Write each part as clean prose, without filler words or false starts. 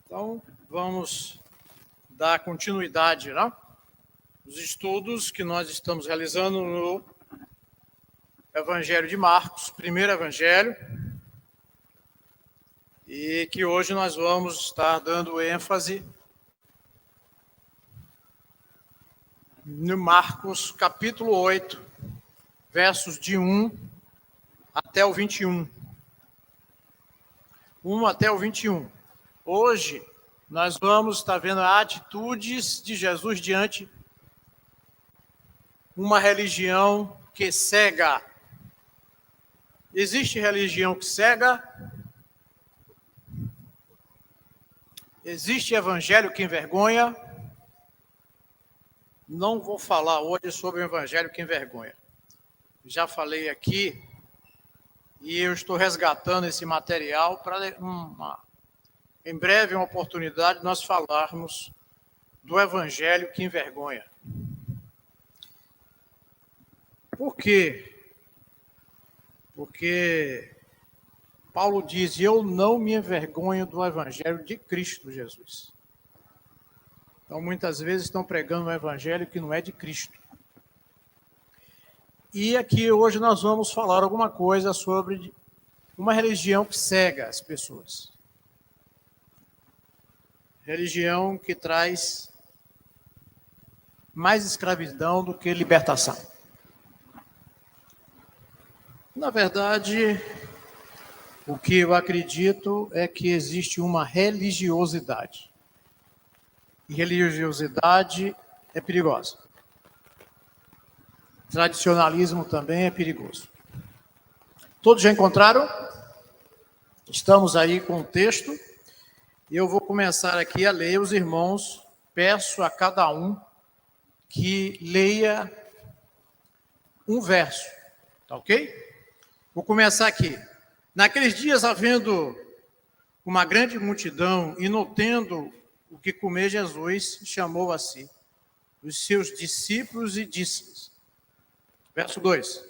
Então, vamos dar continuidade, né? Os estudos que nós estamos realizando no Evangelho de Marcos, primeiro Evangelho, e que hoje nós vamos estar dando ênfase no Marcos, capítulo 8, versos de 1 até o 21. 1 até o 21. Hoje, nós vamos estar vendo atitudes de Jesus diante uma religião que cega. Existe religião que cega? Existe evangelho que envergonha? Não vou falar hoje sobre o evangelho que envergonha. Já falei aqui e eu estou resgatando esse material para em breve uma oportunidade nós falarmos do evangelho que envergonha. Por quê? Porque Paulo diz: eu não me envergonho do evangelho de Cristo Jesus. Então, muitas vezes estão pregando um evangelho que não é de Cristo. E aqui hoje nós vamos falar alguma coisa sobre uma religião que cega as pessoas. Religião que traz mais escravidão do que libertação. Na verdade, o que eu acredito é que existe uma religiosidade. E religiosidade é perigosa. Tradicionalismo também é perigoso. Todos já encontraram? Estamos aí com o texto. E eu vou começar aqui a ler. Os irmãos, peço a cada um que leia um verso. Tá ok? Vou começar aqui. Naqueles dias, havendo uma grande multidão e não tendo o que comer, Jesus chamou a si os seus discípulos e disse-lhes. Verso 2.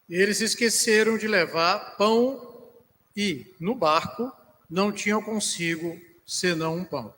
Eles esqueceram de levar pão e, no barco, não tinham consigo senão um pão.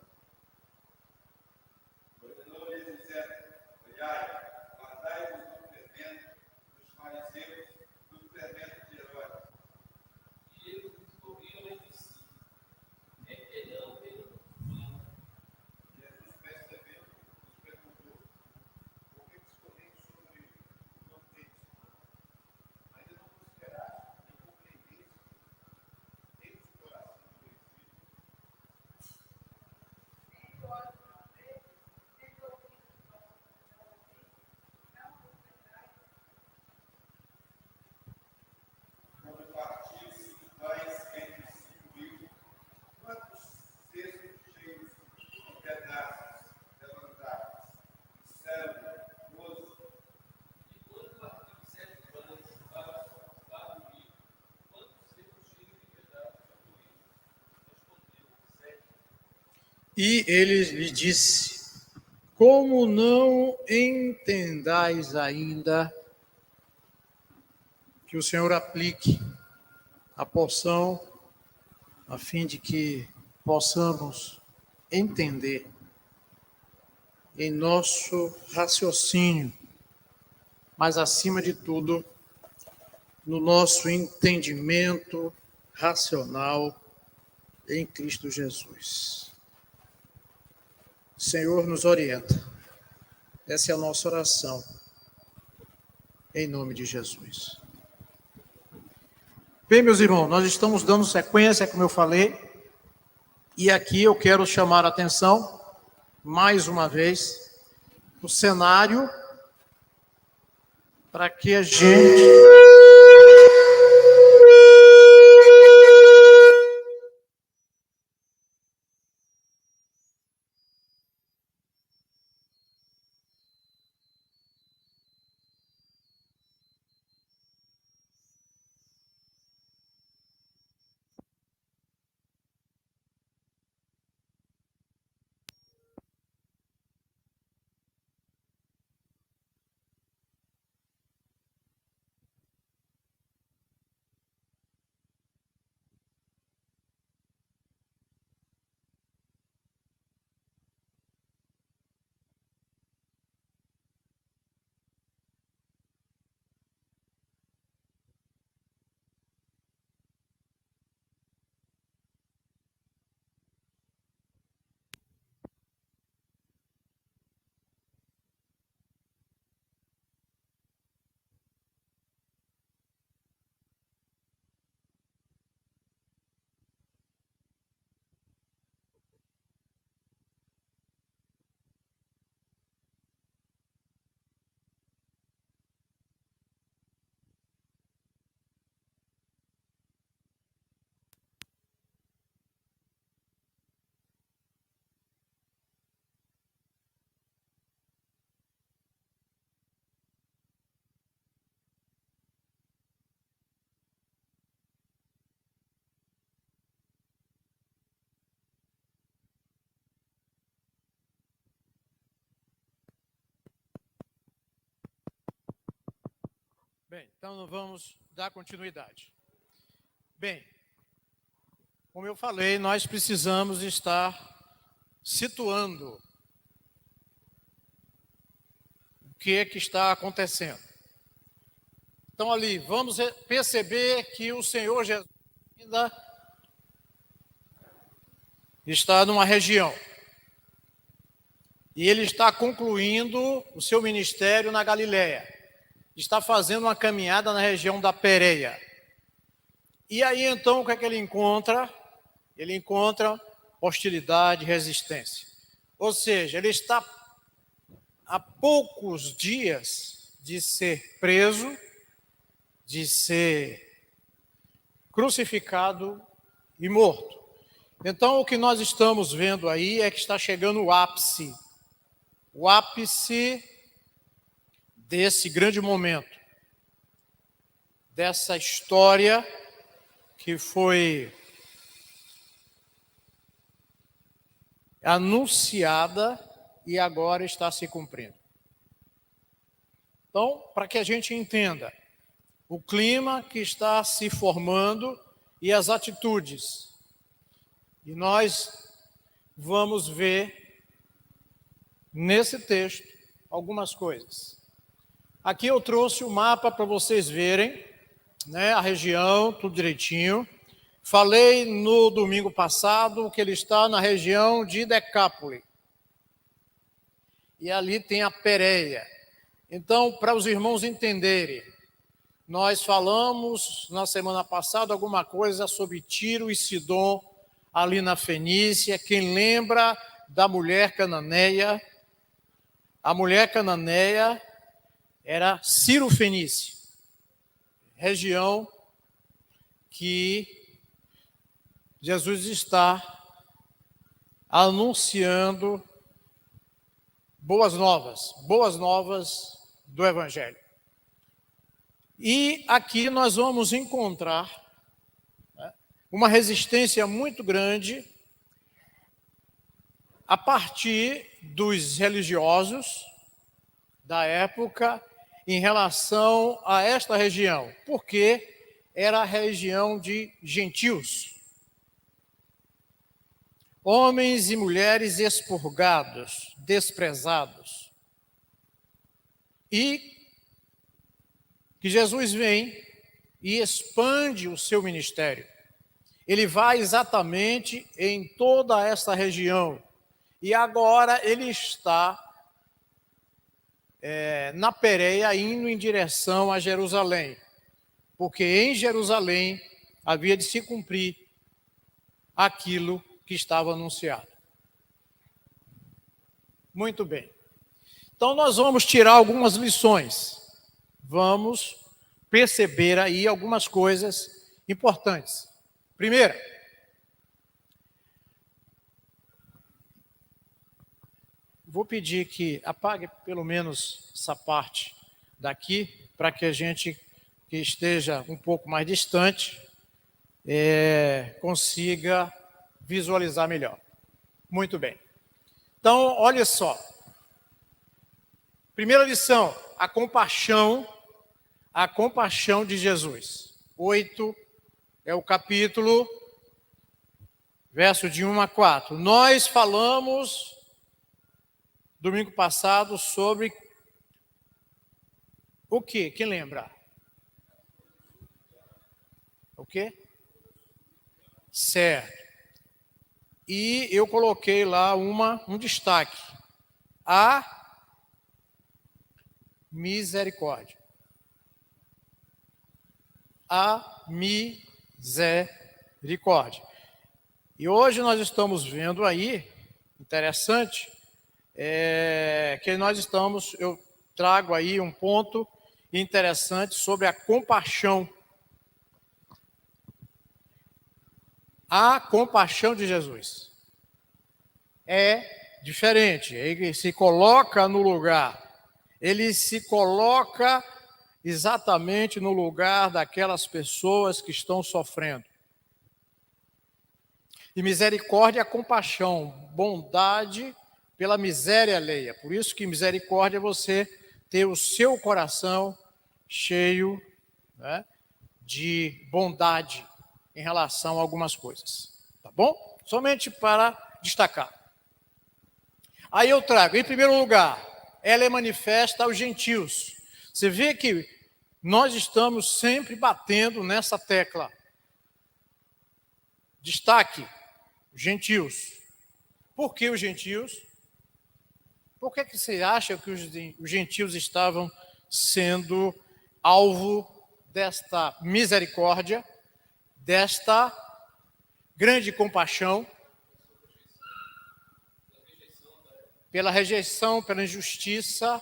E ele lhe disse: como não entendais ainda que o Senhor aplique a porção a fim de que possamos entender em nosso raciocínio, mas acima de tudo, no nosso entendimento racional em Cristo Jesus. O Senhor nos orienta. Essa é a nossa oração, em nome de Jesus. Bem, meus irmãos, nós estamos dando sequência, como eu falei, e aqui eu quero chamar a atenção, mais uma vez, o cenário para que a gente... Bem, então vamos dar continuidade. Bem, como eu falei, nós precisamos estar situando o que é que está acontecendo. Então, ali, vamos perceber que o Senhor Jesus ainda está numa região. E ele está concluindo o seu ministério na Galileia. Está fazendo uma caminhada na região da Pérea. E aí, então, o que é que ele encontra? Ele encontra hostilidade e resistência. Ou seja, ele está há poucos dias de ser preso, de ser crucificado e morto. Então, o que nós estamos vendo aí é que está chegando o ápice desse grande momento, dessa história que foi anunciada e agora está se cumprindo. Então, para que a gente entenda o clima que está se formando e as atitudes, e nós vamos ver nesse texto algumas coisas. Aqui eu trouxe o mapa para vocês verem, né, a região, tudo direitinho. Falei no domingo passado que ele está na região de Decápole. E ali tem a Pérea. Então, para os irmãos entenderem, nós falamos na semana passada alguma coisa sobre Tiro e Sidom, ali na Fenícia. Quem lembra da mulher cananeia? A mulher cananeia era Ciro-Fenícia, região que Jesus está anunciando boas novas do Evangelho. E aqui nós vamos encontrar, né, uma resistência muito grande a partir dos religiosos da época em relação a esta região, porque era a região de gentios. Homens e mulheres expurgados, desprezados. E que Jesus vem e expande o seu ministério. Ele vai exatamente em toda essa região. E agora ele está na Pérea, indo em direção a Jerusalém. Porque em Jerusalém havia de se cumprir aquilo que estava anunciado. Muito bem. Então nós vamos tirar algumas lições. Vamos perceber aí algumas coisas importantes. Primeira, vou pedir que apague pelo menos essa parte daqui, para que a gente que esteja um pouco mais distante consiga visualizar melhor. Muito bem. Então, olha só. Primeira lição, a compaixão de Jesus. 8 é o capítulo, verso de 1 a 4. Nós falamos, domingo passado, sobre o quê? Quem lembra? O quê? Certo. E eu coloquei lá um destaque. A misericórdia. A misericórdia. E hoje nós estamos vendo aí, interessante, que eu trago aí um ponto interessante sobre a compaixão. A compaixão de Jesus é diferente. Ele se coloca no lugar. Ele se coloca exatamente no lugar daquelas pessoas que estão sofrendo. E misericórdia é compaixão, bondade pela miséria alheia. Por isso que misericórdia é você ter o seu coração cheio, né, de bondade em relação a algumas coisas. Tá bom? Somente para destacar. Aí eu trago, em primeiro lugar, ela é manifesta aos gentios. Você vê que nós estamos sempre batendo nessa tecla. Destaque, gentios. Por que os gentios? Por que você acha que os gentios estavam sendo alvo desta misericórdia, desta grande compaixão? Pela rejeição, pela injustiça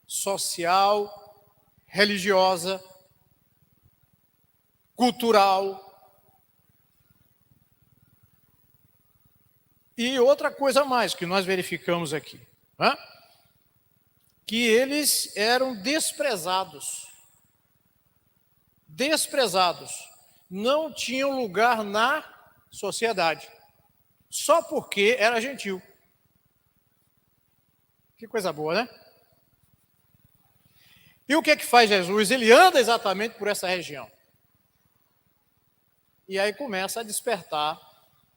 social, religiosa, cultural. E outra coisa a mais que nós verificamos aqui, né? Que eles eram desprezados. Desprezados. Não tinham lugar na sociedade. Só porque era gentil. Que coisa boa, né? E o que é que faz Jesus? Ele anda exatamente por essa região. E aí começa a despertar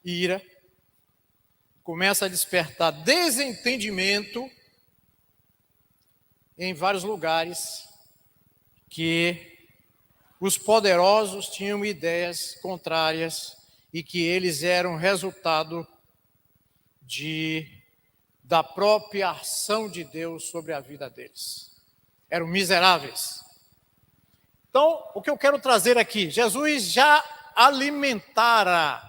ira, começa a despertar desentendimento em vários lugares que os poderosos tinham ideias contrárias e que eles eram resultado da própria ação de Deus sobre a vida deles. Eram miseráveis. Então, o que eu quero trazer aqui, Jesus já alimentara.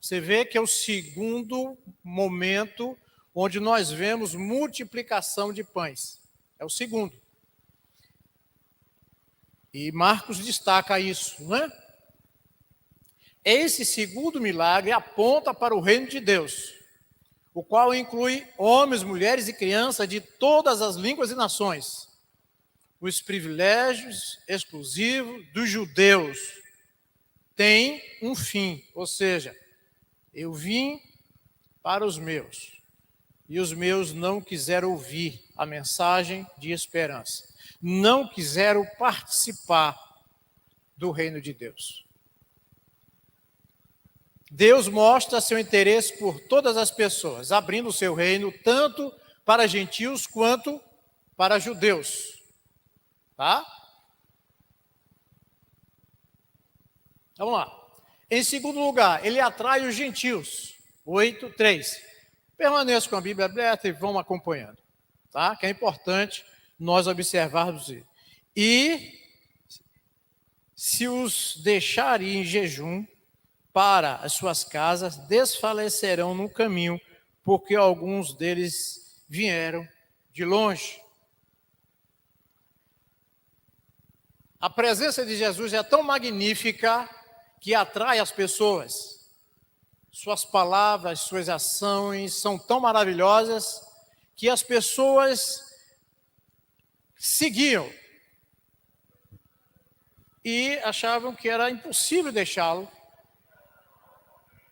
Você vê que é o segundo momento onde nós vemos multiplicação de pães. É o segundo. E Marcos destaca isso, não é? Esse segundo milagre aponta para o reino de Deus, o qual inclui homens, mulheres e crianças de todas as línguas e nações. Os privilégios exclusivos dos judeus têm um fim, ou seja, eu vim para os meus. e os meus não quiseram ouvir a mensagem de esperança. Não quiseram participar do reino de Deus. Deus mostra seu interesse por todas as pessoas, abrindo o seu reino tanto para gentios quanto para judeus. Tá? Vamos lá. Em segundo lugar, ele atrai os gentios. 8:3. Permaneça com a Bíblia aberta e vão acompanhando. Tá? Que é importante nós observarmos isso. E se os deixar ir em jejum para as suas casas, desfalecerão no caminho, porque alguns deles vieram de longe. A presença de Jesus é tão magnífica que atrai as pessoas. Suas palavras, suas ações são tão maravilhosas que as pessoas seguiam e achavam que era impossível deixá-lo,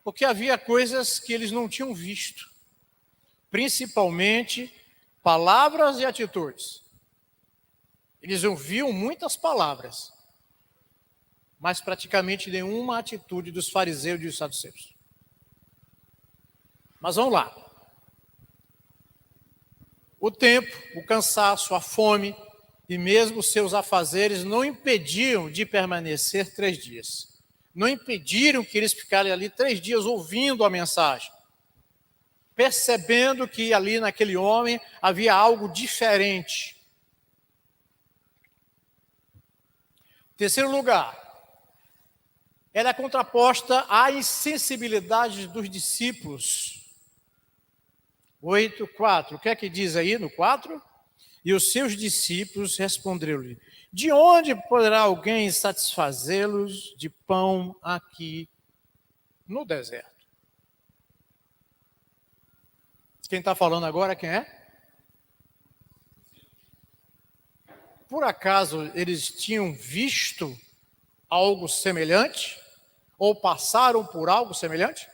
porque havia coisas que eles não tinham visto, principalmente palavras e atitudes. Eles ouviam muitas palavras, mas praticamente nenhuma atitude dos fariseus e dos saduceus. Mas vamos lá. O tempo, o cansaço, a fome e mesmo seus afazeres não impediam de permanecer 3 dias. Não impediram que eles ficassem ali 3 dias ouvindo a mensagem, percebendo que ali naquele homem havia algo diferente. Terceiro lugar, ela é contraposta à insensibilidade dos discípulos. 8:4. O que é que diz aí no 4? E os seus discípulos responderam-lhe: de onde poderá alguém satisfazê-los de pão aqui no deserto? Quem está falando agora, quem é? Por acaso eles tinham visto algo semelhante? Ou passaram por algo semelhante?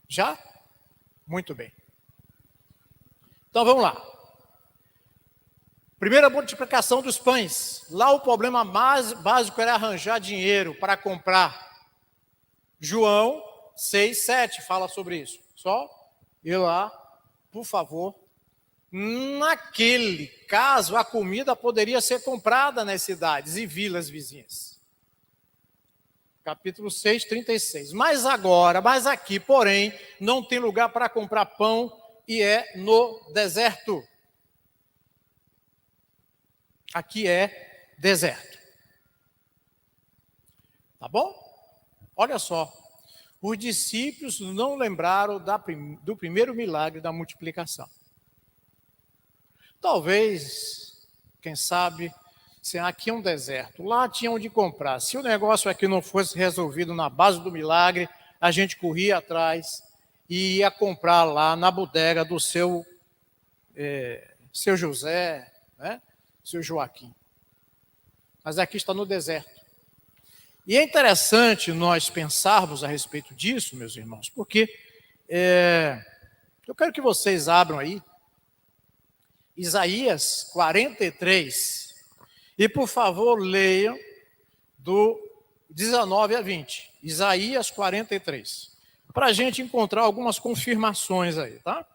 Já? Muito bem. Então vamos lá. Primeira multiplicação dos pães. Lá o problema mais básico era arranjar dinheiro para comprar. João 6:7 fala sobre isso. Só ir lá, por favor. Naquele caso, a comida poderia ser comprada nas cidades e vilas vizinhas. Capítulo 6:36. Mas aqui, porém, não tem lugar para comprar pão e é no deserto. Aqui é deserto. Tá bom? Olha só. Os discípulos não lembraram do primeiro milagre da multiplicação. Talvez, quem sabe, se aqui é um deserto, lá tinha onde comprar. Se o negócio aqui não fosse resolvido na base do milagre, a gente corria atrás e ia comprar lá na bodega do seu José, né? Seu Joaquim. Mas aqui está no deserto. E é interessante nós pensarmos a respeito disso, meus irmãos, porque eu quero que vocês abram aí Isaías 43, e por favor leiam do 19 a 20. Isaías 43. Para a gente encontrar algumas confirmações aí, tá?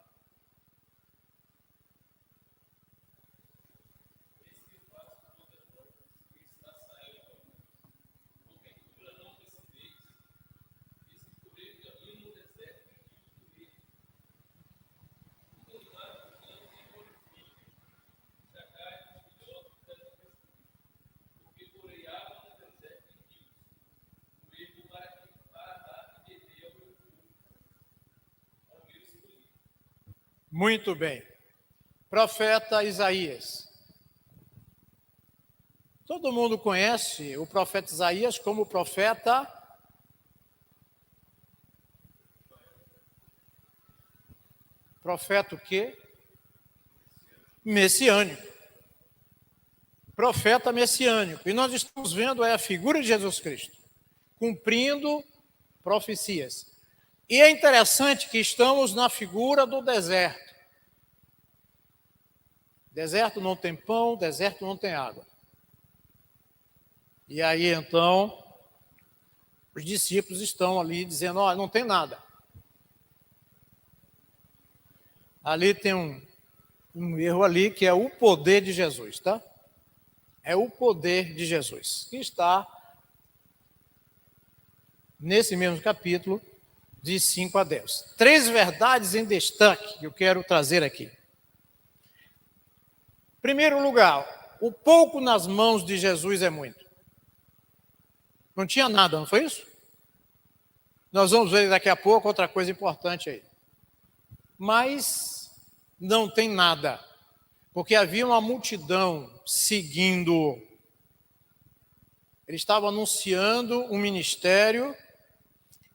Muito bem. Profeta Isaías. Todo mundo conhece o profeta Isaías como profeta o quê? Messiânico. Profeta messiânico. E nós estamos vendo a figura de Jesus Cristo, cumprindo profecias. E é interessante que estamos na figura do deserto. Deserto não tem pão, deserto não tem água. E aí, então, os discípulos estão ali dizendo, olha, não tem nada. Ali tem um erro ali, que é o poder de Jesus, tá? É o poder de Jesus, que está nesse mesmo capítulo, de 5 a 10. 3 verdades em destaque que eu quero trazer aqui. Primeiro lugar, o pouco nas mãos de Jesus é muito. Não tinha nada, não foi isso? Nós vamos ver daqui a pouco outra coisa importante aí. Mas não tem nada, porque havia uma multidão seguindo. Ele estava anunciando um ministério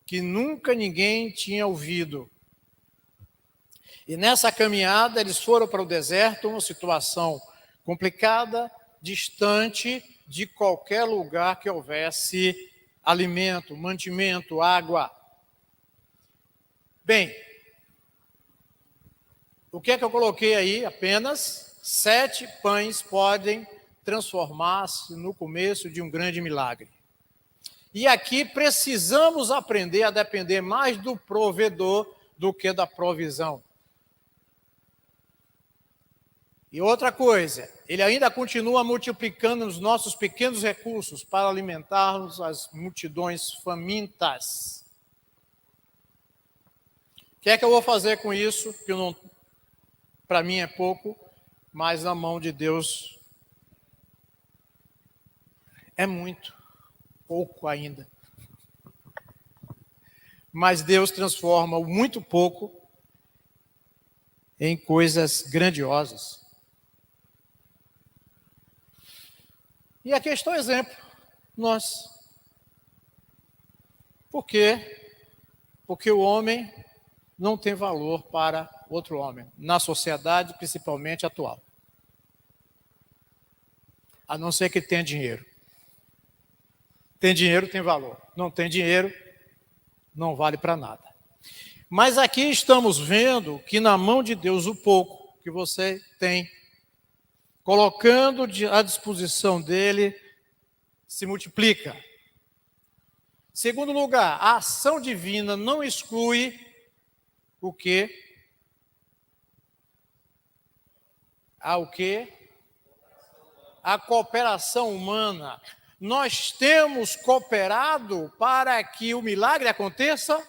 que nunca ninguém tinha ouvido. E nessa caminhada eles foram para o deserto, uma situação complicada, distante de qualquer lugar que houvesse alimento, mantimento, água. Bem, o que é que eu coloquei aí? Apenas 7 pães podem transformar-se no começo de um grande milagre. E aqui precisamos aprender a depender mais do provedor do que da provisão. E outra coisa, ele ainda continua multiplicando os nossos pequenos recursos para alimentarmos as multidões famintas. O que é que eu vou fazer com isso? Que para mim é pouco, mas na mão de Deus é muito, pouco ainda. Mas Deus transforma o muito pouco em coisas grandiosas. E aqui está o exemplo, nós. Por quê? Porque o homem não tem valor para outro homem, na sociedade, principalmente atual. A não ser que tenha dinheiro. Tem dinheiro, tem valor. Não tem dinheiro, não vale para nada. Mas aqui estamos vendo que na mão de Deus o pouco que você tem, colocando à disposição dele, se multiplica. Segundo lugar, a ação divina não exclui o quê? O quê? A cooperação humana. Nós temos cooperado para que o milagre aconteça?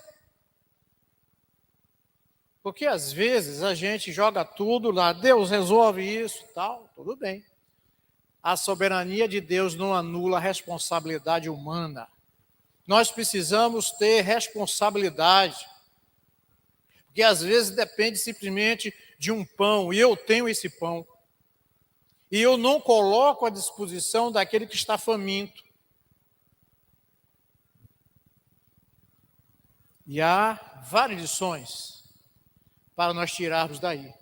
Porque às vezes a gente joga tudo lá, Deus resolve isso e tal, tudo bem. A soberania de Deus não anula a responsabilidade humana. Nós precisamos ter responsabilidade. Porque às vezes depende simplesmente de um pão, e eu tenho esse pão. E eu não coloco à disposição daquele que está faminto. E há várias lições para nós tirarmos daí.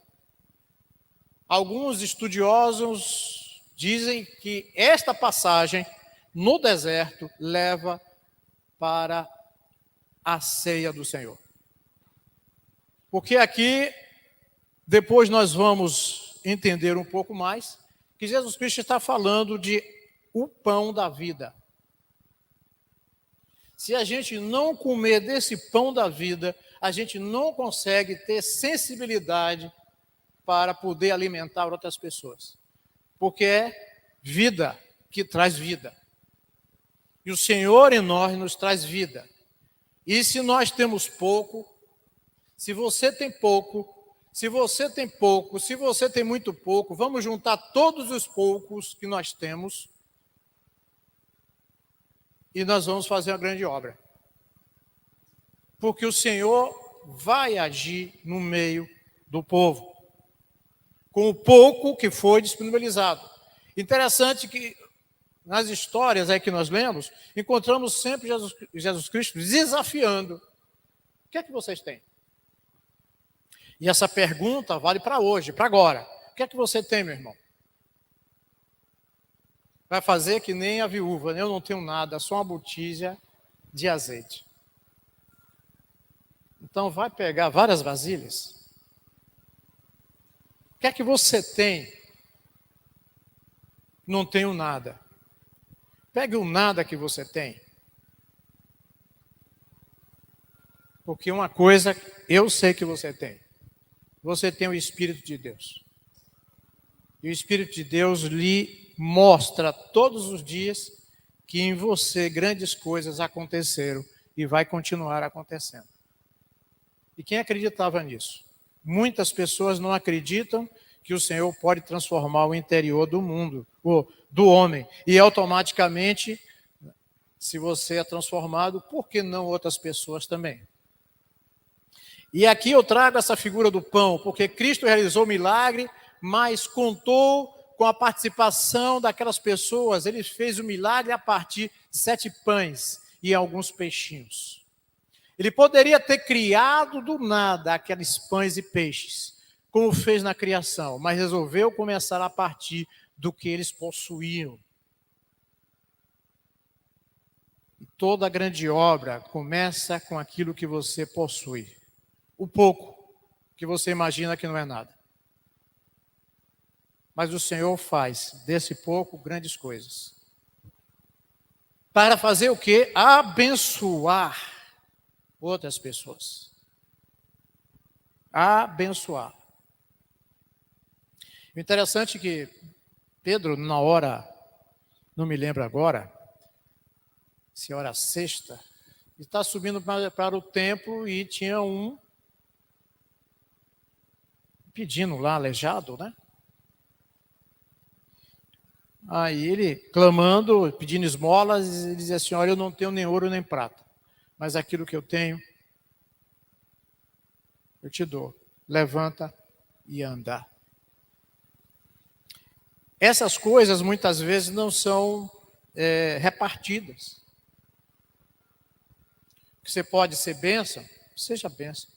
Alguns estudiosos dizem que esta passagem no deserto leva para a ceia do Senhor. Porque aqui, depois nós vamos entender um pouco mais, que Jesus Cristo está falando de o pão da vida. Se a gente não comer desse pão da vida, a gente não consegue ter sensibilidade para poder alimentar outras pessoas. Porque é vida que traz vida. E o Senhor em nós nos traz vida. E se nós temos pouco, se você tem pouco, se você tem pouco, se você tem muito pouco, vamos juntar todos os poucos que nós temos e nós vamos fazer uma grande obra. Porque o Senhor vai agir no meio do povo, com o pouco que foi disponibilizado. Interessante que nas histórias aí que nós lemos, encontramos sempre Jesus Cristo desafiando. O que é que vocês têm? E essa pergunta vale para hoje, para agora. O que é que você tem, meu irmão? Vai fazer que nem a viúva, eu não tenho nada, só uma botija de azeite. Então vai pegar várias vasilhas. O que é que você tem? Não tenho nada. Pegue o nada que você tem. Porque uma coisa eu sei que você tem. Você tem o Espírito de Deus. E o Espírito de Deus lhe mostra todos os dias que em você grandes coisas aconteceram e vai continuar acontecendo. E quem acreditava nisso? Muitas pessoas não acreditam que o Senhor pode transformar o interior do mundo, do homem. E automaticamente, se você é transformado, por que não outras pessoas também? E aqui eu trago essa figura do pão, porque Cristo realizou o milagre, mas contou com a participação daquelas pessoas. Ele fez o milagre a partir de 7 pães e alguns peixinhos. Ele poderia ter criado do nada aqueles pães e peixes, como fez na criação, mas resolveu começar a partir do que eles possuíam. E toda grande obra começa com aquilo que você possui. O pouco que você imagina que não é nada. Mas o Senhor faz desse pouco grandes coisas. Para fazer o quê? Abençoar outras pessoas. Abençoar. O interessante é que Pedro, na hora, não me lembro agora, se hora sexta, está subindo para o templo e tinha um pedindo lá, aleijado, né? Aí ele, clamando, pedindo esmolas, ele dizia assim, olha, eu não tenho nem ouro nem prata, mas aquilo que eu tenho, eu te dou. Levanta e anda. Essas coisas, muitas vezes, não são repartidas. Você pode ser bênção, seja bênção.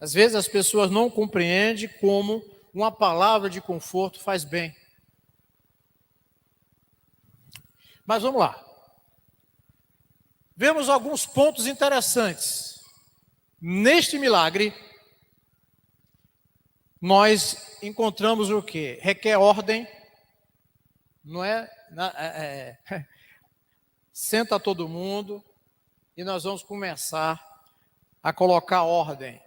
Às vezes as pessoas não compreendem como uma palavra de conforto faz bem. Mas vamos lá. Vemos alguns pontos interessantes. Neste milagre, nós encontramos o quê? Requer ordem, não é? Senta todo mundo e nós vamos começar a colocar ordem.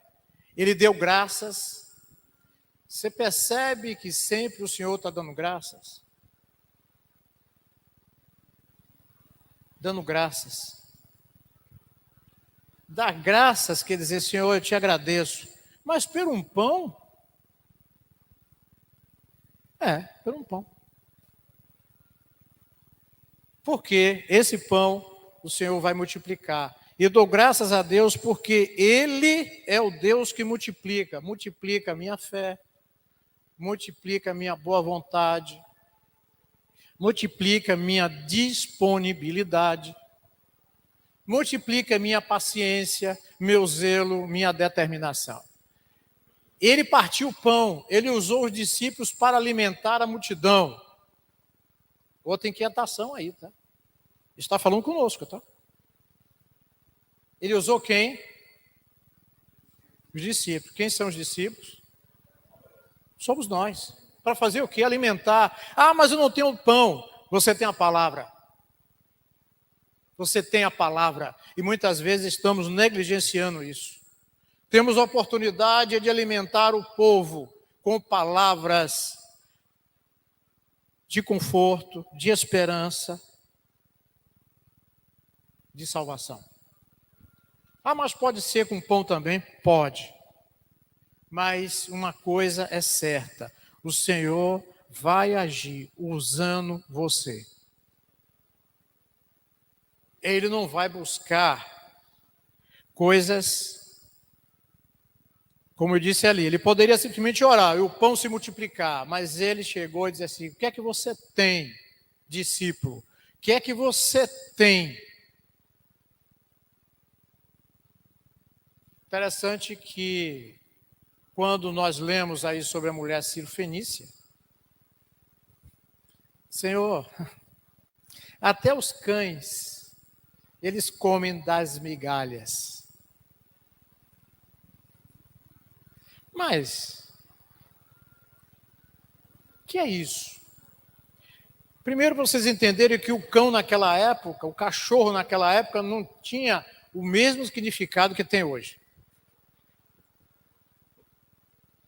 Ele deu graças. Você percebe que sempre o Senhor está dando graças? Dando graças. Dar graças quer dizer, Senhor, eu te agradeço. Mas por um pão? Por um pão. Porque esse pão o Senhor vai multiplicar. E dou graças a Deus porque Ele é o Deus que multiplica. Multiplica a minha fé, multiplica a minha boa vontade, multiplica a minha disponibilidade, multiplica a minha paciência, meu zelo, minha determinação. Ele partiu o pão, ele usou os discípulos para alimentar a multidão. Outra inquietação aí, tá? Está falando conosco, tá? Ele usou quem? Os discípulos. Quem são os discípulos? Somos nós. Para fazer o quê? Alimentar. Ah, mas eu não tenho pão. Você tem a palavra. Você tem a palavra. E muitas vezes estamos negligenciando isso. Temos a oportunidade de alimentar o povo com palavras de conforto, de esperança, de salvação. Ah, mas pode ser com pão também? Pode. Mas uma coisa é certa, o Senhor vai agir usando você. Ele não vai buscar coisas, como eu disse ali, ele poderia simplesmente orar e o pão se multiplicar, mas ele chegou e disse assim, o que é que você tem, discípulo? O que é que você tem? Interessante que quando nós lemos aí sobre a mulher Ciro-fenícia, Senhor, até os cães, eles comem das migalhas. Mas, o que é isso? Primeiro, para vocês entenderem que o cão naquela época, o cachorro naquela época, não tinha o mesmo significado que tem hoje.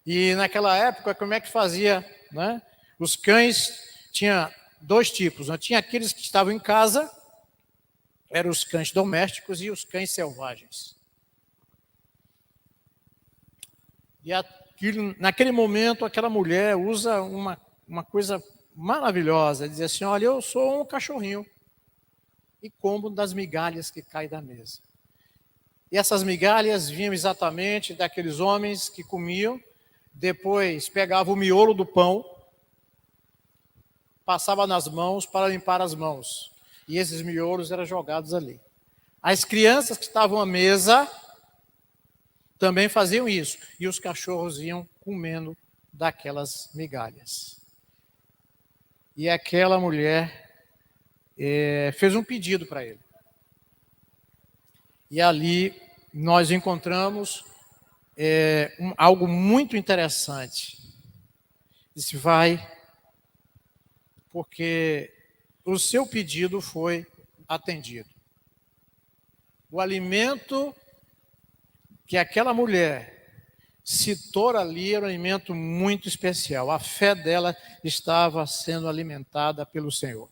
E naquela época, como é que fazia, né? Os cães tinha dois tipos, né? Tinha aqueles que estavam em casa, eram os cães domésticos e os cães selvagens. E naquele momento, aquela mulher usa uma coisa maravilhosa, diz assim, olha, eu sou um cachorrinho e como das migalhas que caem da mesa. E essas migalhas vinham exatamente daqueles homens que comiam, depois pegavam o miolo do pão, passava nas mãos para limpar as mãos. E esses miolos eram jogados ali. As crianças que estavam à mesa também faziam isso. E os cachorros iam comendo daquelas migalhas. E aquela mulher fez um pedido para ele. E ali nós encontramos algo muito interessante. Disse, vai, porque o seu pedido foi atendido. O alimento que aquela mulher citou ali era um alimento muito especial. A fé dela estava sendo alimentada pelo Senhor.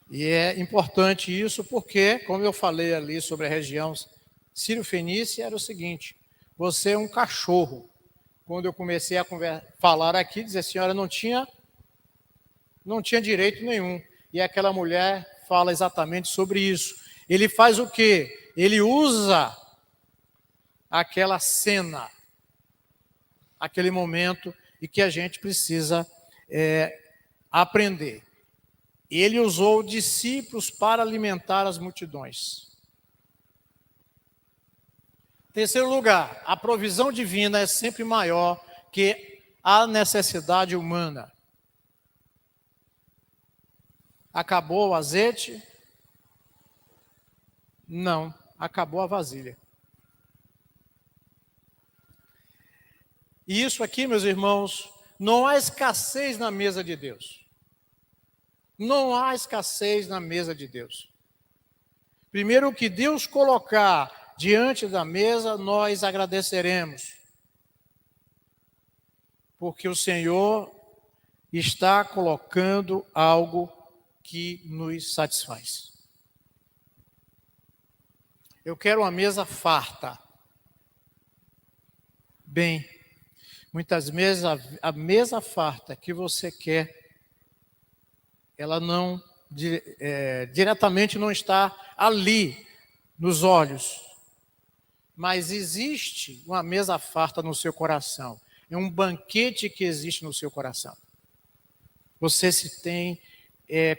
E é importante isso porque, como eu falei ali sobre a região Sírio-Fenícia, era o seguinte, você é um cachorro. Quando eu comecei a falar aqui, dizer, a senhora não tinha direito nenhum. E aquela mulher fala exatamente sobre isso. Ele faz o quê? Ele usa aquela cena, aquele momento, e que a gente precisa aprender. Ele usou discípulos para alimentar as multidões. Terceiro lugar, a provisão divina é sempre maior que a necessidade humana. Acabou o azeite? Não, acabou a vasilha. E isso aqui, meus irmãos, não há escassez na mesa de Deus. Não há escassez na mesa de Deus. Primeiro, o que Deus colocar diante da mesa, nós agradeceremos. Porque o Senhor está colocando algo que nos satisfaz. Eu quero uma mesa farta. Bem, muitas vezes a mesa farta que você quer, ela não diretamente não está ali nos olhos, mas existe uma mesa farta no seu coração. É um banquete que existe no seu coração. Você se tem,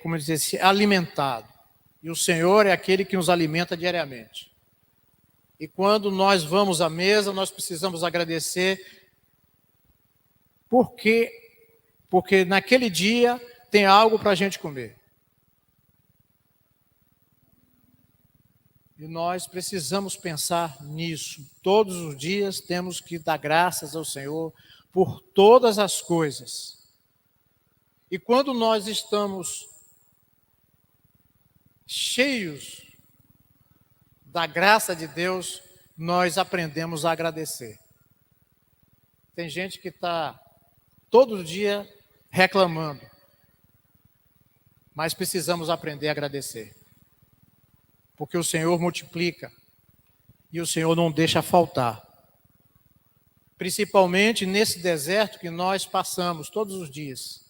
como dizer, se alimentado. E o Senhor é aquele que nos alimenta diariamente. E quando nós vamos à mesa, nós precisamos agradecer. Por quê? Porque naquele dia tem algo para a gente comer. E nós precisamos pensar nisso. Todos os dias temos que dar graças ao Senhor por todas as coisas. E quando nós estamos cheios da graça de Deus, nós aprendemos a agradecer. Tem gente que está todo dia reclamando, mas precisamos aprender a agradecer. Porque o Senhor multiplica e o Senhor não deixa faltar. Principalmente nesse deserto que nós passamos todos os dias.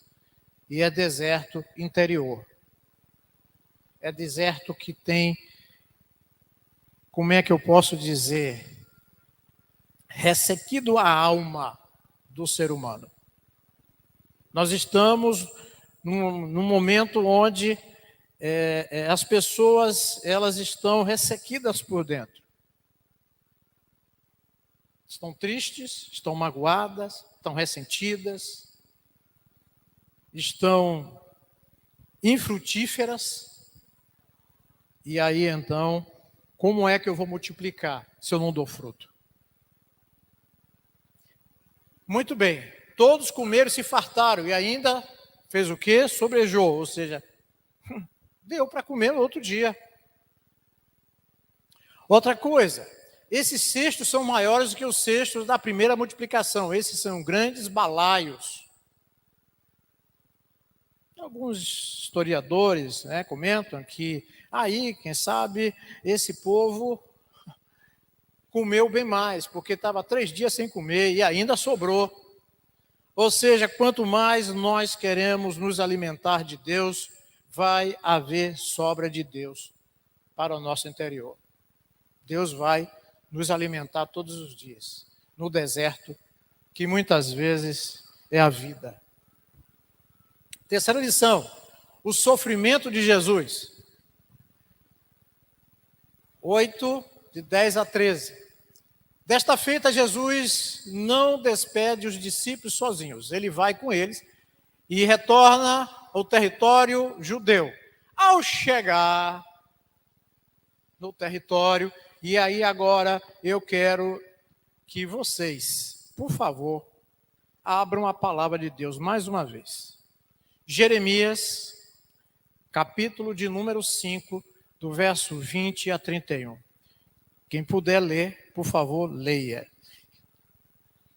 E é deserto interior. É deserto que tem, como é que eu posso dizer, ressequido a alma do ser humano. Nós estamos num momento onde as pessoas, elas estão ressequidas por dentro. Estão tristes, estão magoadas, estão ressentidas, estão infrutíferas. E aí, então, Como é que eu vou multiplicar se eu não dou fruto? Muito bem, todos comeram e se fartaram, e ainda fez o quê? Sobrejou, ou seja, deu para comer no outro dia. Outra coisa, esses cestos são maiores do que os cestos da primeira multiplicação, esses são grandes balaios. Alguns historiadores, comentam que aí, quem sabe, esse povo comeu bem mais, porque estava 3 dias sem comer e ainda sobrou. Ou seja, quanto mais nós queremos nos alimentar de Deus, vai haver sobra de Deus para o nosso interior. Deus vai nos alimentar todos os dias, no deserto, que muitas vezes é a vida. Terceira lição, o sofrimento de Jesus. 8, de 10 a 13. Desta feita, Jesus não despede os discípulos sozinhos. Ele vai com eles e retorna ao território judeu. Ao chegar no território, e aí agora eu quero que vocês, por favor, abram a palavra de Deus mais uma vez. Jeremias, capítulo de número 5, do verso 20 a 31. Quem puder ler, por favor, leia.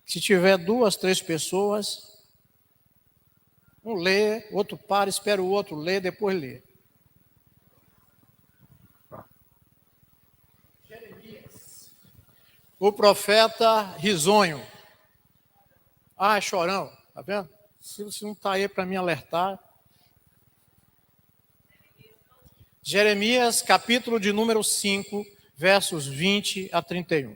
Se tiver 2, 3 pessoas, um lê, outro para, espera o outro ler, depois lê. Jeremias, o profeta risonho. Ah, é chorão, tá vendo? Se você não está aí para me alertar. Jeremias, capítulo de número 5, versos 20 a 31.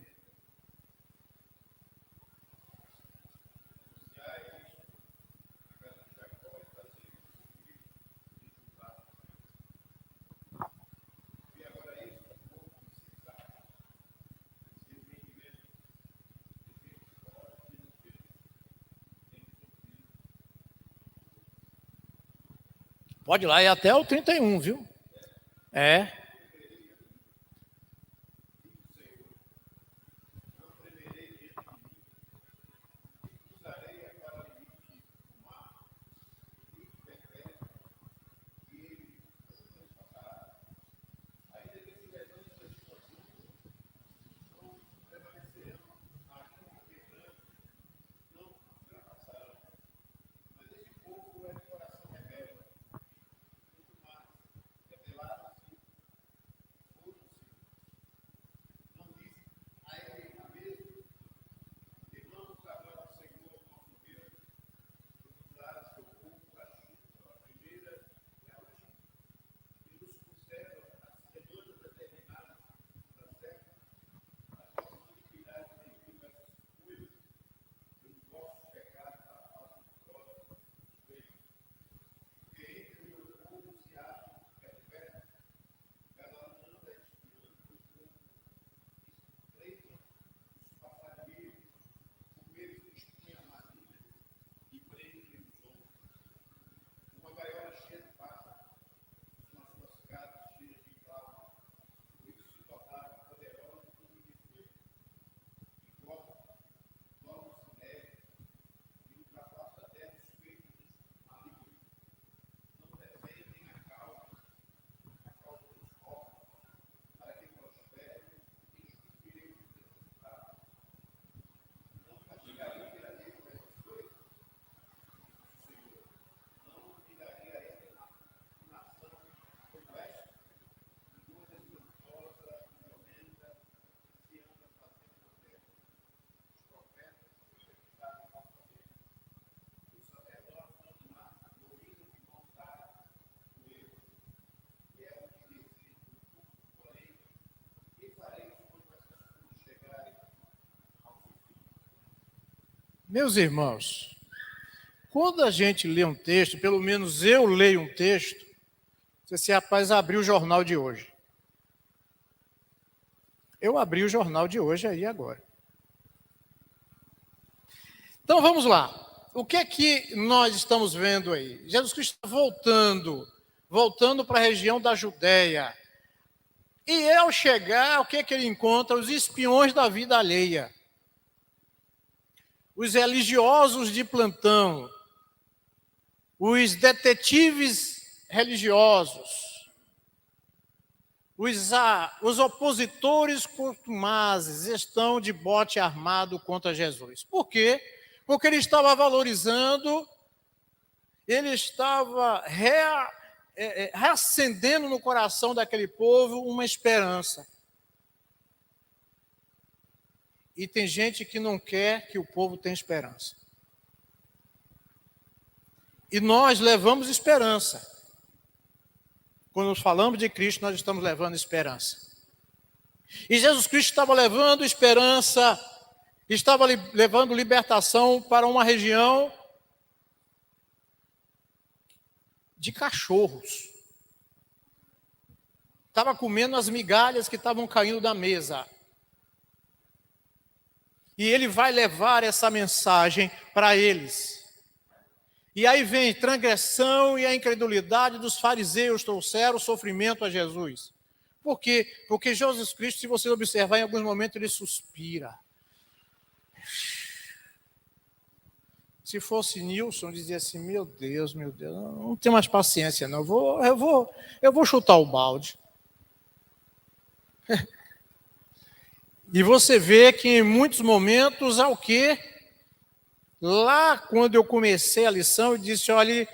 Pode ir lá, é até o 31, viu? É. Meus irmãos, quando a gente lê um texto, pelo menos eu leio um texto, você rapaz abriu o jornal de hoje. Eu abri o jornal de hoje aí agora. Então vamos lá. O que é que nós estamos vendo aí? Jesus Cristo está voltando para a região da Judéia. E ao chegar, o que é que ele encontra? Os espiões da vida alheia. Os religiosos de plantão. Os detetives religiosos. Os opositores contumazes estão de bote armado contra Jesus. Por quê? Porque ele estava valorizando, ele estava reacendendo no coração daquele povo uma esperança. E tem gente que não quer que o povo tenha esperança. E nós levamos esperança. Quando falamos de Cristo, nós estamos levando esperança. E Jesus Cristo estava levando esperança, estava levando libertação para uma região de cachorros. Estava comendo as migalhas que estavam caindo da mesa. E ele vai levar essa mensagem para eles. E aí vem transgressão e a incredulidade dos fariseus trouxeram sofrimento a Jesus. Por quê? Porque Jesus Cristo, se você observar, em alguns momentos ele suspira. Se fosse Nilson, dizia assim, meu Deus, não tenho mais paciência, não. Eu vou chutar o balde. E você vê que em muitos momentos, ao quê? Lá, quando eu comecei a lição, eu disse, olha,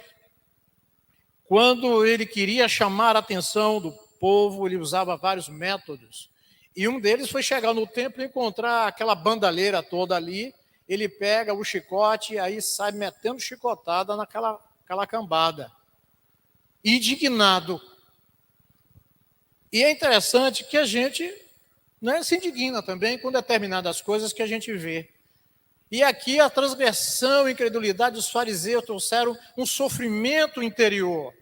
quando ele queria chamar a atenção do povo, ele usava vários métodos. E um deles foi chegar no templo e encontrar aquela bandalheira toda ali. Ele pega o chicote e aí sai metendo chicotada naquela cambada. Indignado. E é interessante que a gente se indigna também com determinadas coisas que a gente vê. E aqui a transgressão e incredulidade dos fariseus trouxeram um sofrimento interior.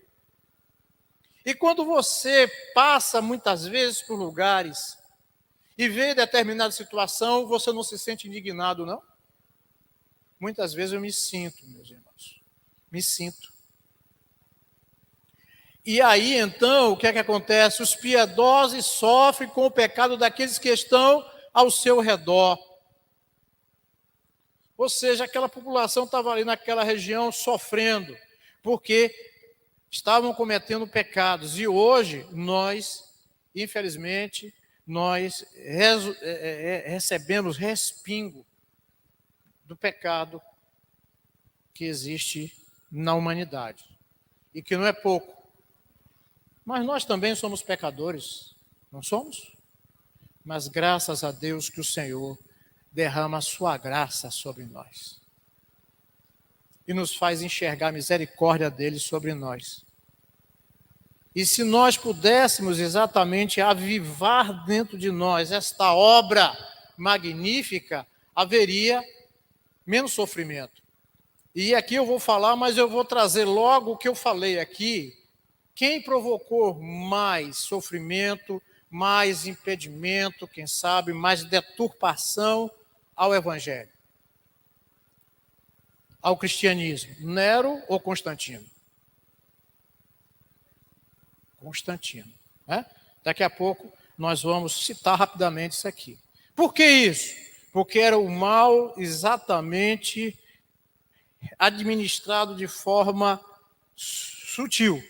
E quando você passa muitas vezes por lugares e vê determinada situação, você não se sente indignado, não? Muitas vezes eu me sinto, meus irmãos. Me sinto. E aí, então, o que é que acontece? Os piedosos sofrem com o pecado daqueles que estão ao seu redor. Ou seja, aquela população estava ali naquela região sofrendo, porque estavam cometendo pecados. E hoje, nós, infelizmente, recebemos respingo do pecado que existe na humanidade. E que não é pouco. Mas nós também somos pecadores, não somos? Mas graças a Deus que o Senhor derrama a sua graça sobre nós. E nos faz enxergar a misericórdia dele sobre nós. E se nós pudéssemos exatamente avivar dentro de nós esta obra magnífica, haveria menos sofrimento. E aqui eu vou falar, mas eu vou trazer logo o que eu falei aqui. Quem provocou mais sofrimento, mais impedimento, quem sabe, mais deturpação ao Evangelho? Ao cristianismo? Nero ou Constantino? Constantino. Né? Daqui a pouco nós vamos citar rapidamente isso aqui. Por que isso? Porque era o mal exatamente administrado de forma sutil,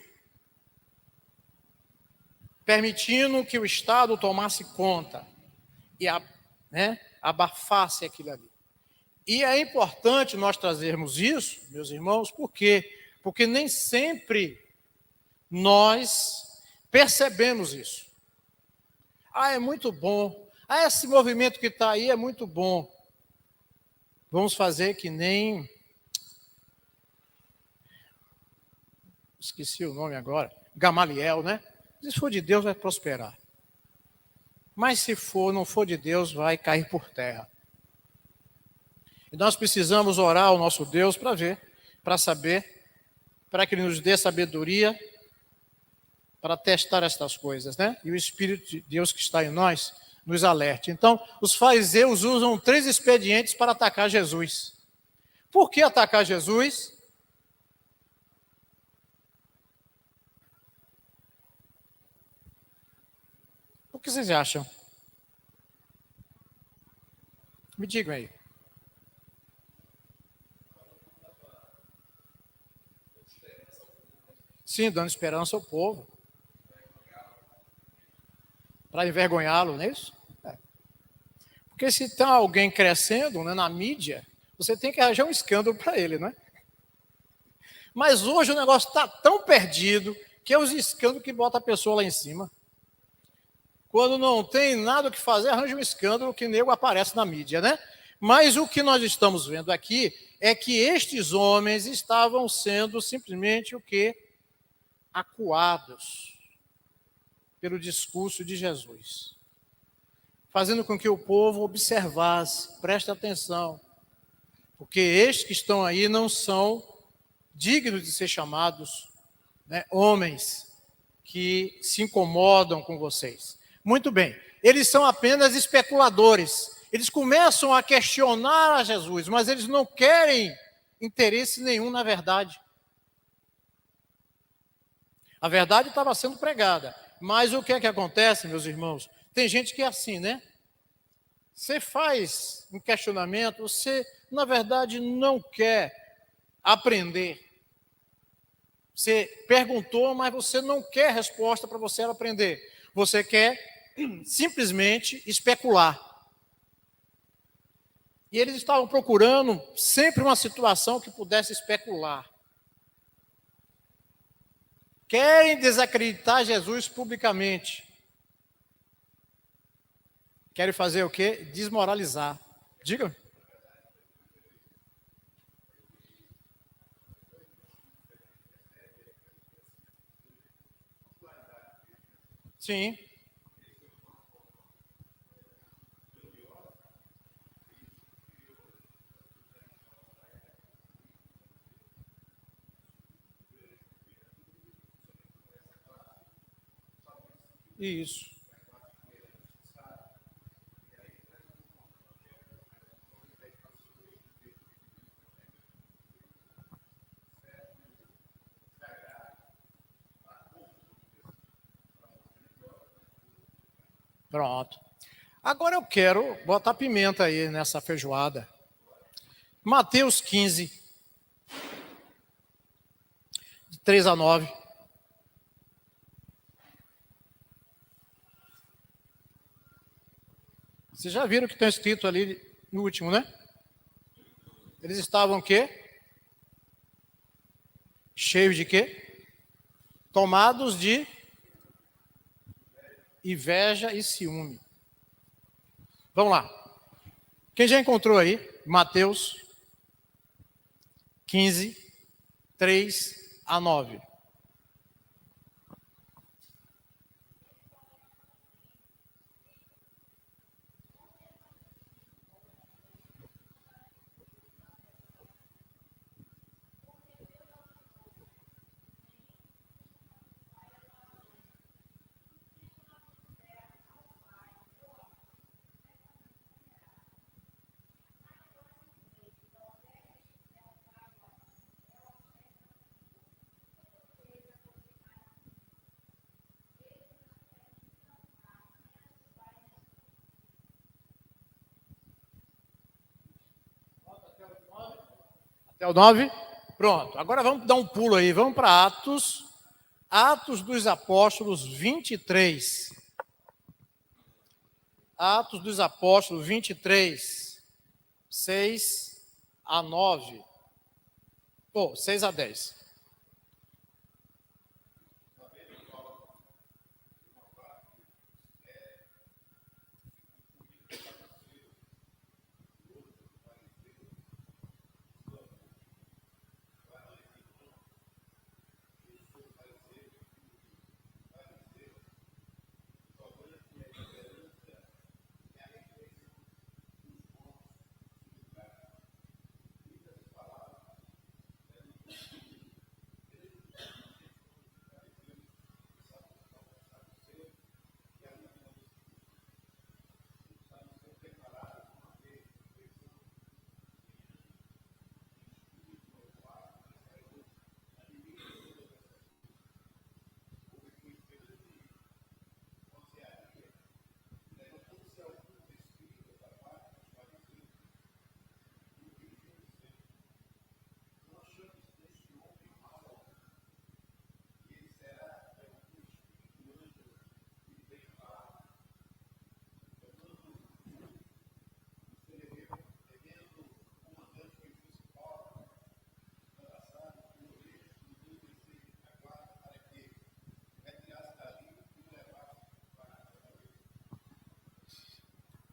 permitindo que o Estado tomasse conta e abafasse aquilo ali. E é importante nós trazermos isso, meus irmãos, por quê? Porque nem sempre nós percebemos isso. É muito bom. Esse movimento que está aí é muito bom. Vamos fazer que nem... Esqueci o nome agora. Gamaliel, né? Se for de Deus, vai prosperar. Mas se não for de Deus, vai cair por terra. E nós precisamos orar ao nosso Deus para ver, para saber, para que Ele nos dê sabedoria para testar estas coisas, né? E o Espírito de Deus que está em nós nos alerte. Então, os fariseus usam 3 expedientes para atacar Jesus. Por que atacar Jesus? O que vocês acham? Me digam aí. Sim, dando esperança ao povo. Para envergonhá-lo, não é isso? É. Porque se está alguém crescendo, né, na mídia, você tem que arranjar um escândalo para ele, não é? Mas hoje o negócio está tão perdido que é os escândalos que bota a pessoa lá em cima. Quando não tem nada o que fazer, arranja um escândalo que nego aparece na mídia, né? Mas o que nós estamos vendo aqui é que estes homens estavam sendo simplesmente o quê? Acuados pelo discurso de Jesus, fazendo com que o povo observasse, preste atenção, porque estes que estão aí não são dignos de ser chamados, né, homens que se incomodam com vocês. Muito bem, eles são apenas especuladores. Eles começam a questionar a Jesus, mas eles não querem interesse nenhum na verdade. A verdade estava sendo pregada, mas o que é que acontece, meus irmãos? Tem gente que é assim, né? Você faz um questionamento, você, na verdade, não quer aprender. Você perguntou, mas você não quer resposta para você aprender. Você quer simplesmente especular. E eles estavam procurando sempre uma situação que pudesse especular. Querem desacreditar Jesus publicamente. Querem fazer o quê? Desmoralizar. Diga. Sim. Isso. Pronto. Agora eu quero botar pimenta aí nessa feijoada. Mateus 15, de 3 a 9. Vocês já viram o que está escrito ali no último, né? Eles estavam o quê? Cheios de quê? Tomados de inveja e ciúme. Vamos lá. Quem já encontrou aí? Mateus 15, 3 a 9. Até o 9? Pronto. Agora vamos dar um pulo aí. Vamos para Atos. Atos dos Apóstolos 23. Atos dos Apóstolos 23. 6 a 9. Pô, 6 a 10.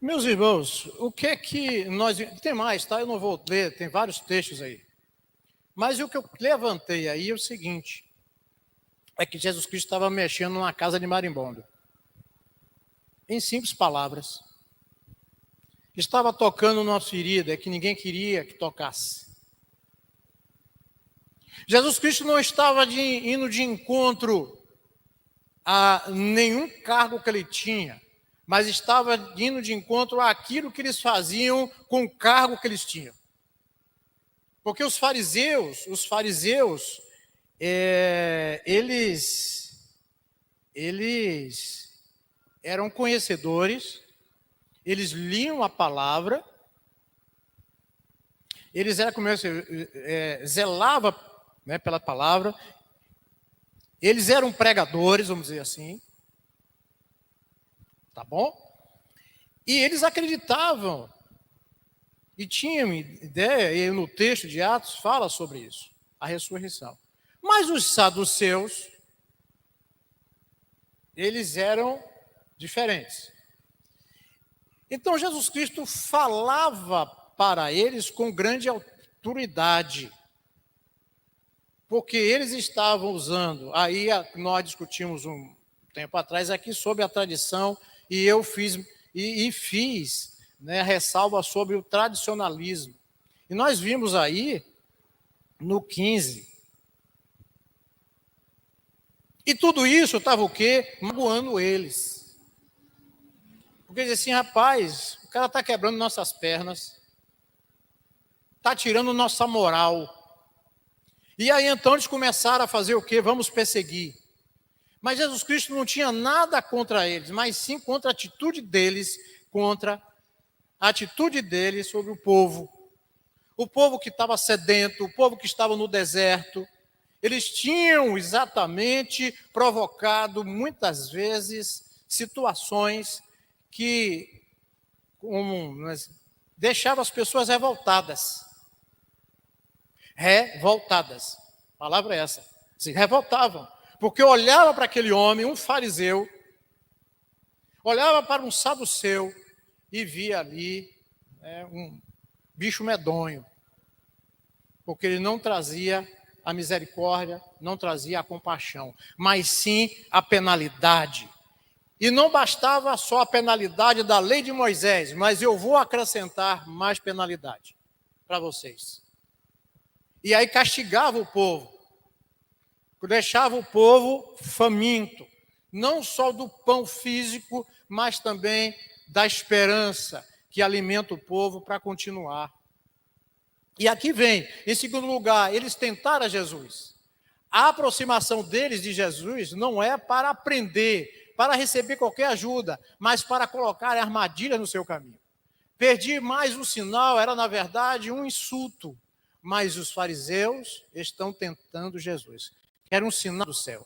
Meus irmãos, o que é que nós... Tem mais, tá? Eu não vou ler, tem vários textos aí. Mas o que eu levantei aí é o seguinte, é que Jesus Cristo estava mexendo numa casa de marimbondo. Em simples palavras. Estava tocando numa ferida que ninguém queria que tocasse. Jesus Cristo não estava indo de encontro a nenhum cargo que ele tinha, mas estava indo de encontro àquilo que eles faziam com o cargo que eles tinham. Porque os fariseus, eles eram conhecedores, eles liam a palavra, eles eram como zelava, né, pela palavra, eles eram pregadores, vamos dizer assim, tá bom? E eles acreditavam, e tinham ideia, e no texto de Atos fala sobre isso, a ressurreição. Mas os saduceus, eles eram diferentes. Então Jesus Cristo falava para eles com grande autoridade, porque eles estavam usando, aí nós discutimos um tempo atrás aqui sobre a tradição, e eu fiz, né, ressalva sobre o tradicionalismo. E nós vimos aí, no 15, e tudo isso estava o quê? Magoando eles. Porque diz assim, rapaz, o cara está quebrando nossas pernas, está tirando nossa moral. E aí então eles começaram a fazer o quê? Vamos perseguir. Mas Jesus Cristo não tinha nada contra eles, mas sim contra a atitude deles, sobre o povo. O povo que estava sedento, o povo que estava no deserto. Eles tinham exatamente provocado, muitas vezes, situações que deixavam as pessoas revoltadas. Revoltadas. A palavra é essa. Se revoltavam. Porque olhava para aquele homem, um fariseu, olhava para um saduceu e via ali um bicho medonho. Porque ele não trazia a misericórdia, não trazia a compaixão, mas sim a penalidade. E não bastava só a penalidade da lei de Moisés, mas eu vou acrescentar mais penalidade para vocês. E aí castigava o povo, deixava o povo faminto, não só do pão físico, mas também da esperança que alimenta o povo para continuar. E aqui vem, em segundo lugar, eles tentaram Jesus. A aproximação deles de Jesus não é para aprender, para receber qualquer ajuda, mas para colocar armadilha no seu caminho. Pedir mais um sinal era, na verdade, um insulto, mas os fariseus estão tentando Jesus. Era um sinal do céu.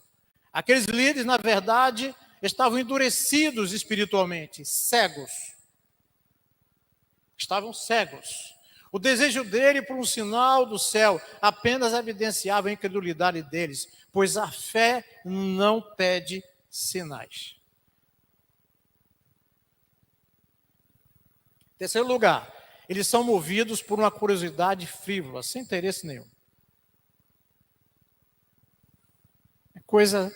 Aqueles líderes, na verdade, estavam endurecidos espiritualmente, cegos. Estavam cegos. O desejo dele por um sinal do céu apenas evidenciava a incredulidade deles, pois a fé não pede sinais. Terceiro lugar, eles são movidos por uma curiosidade frívola, sem interesse nenhum. É coisa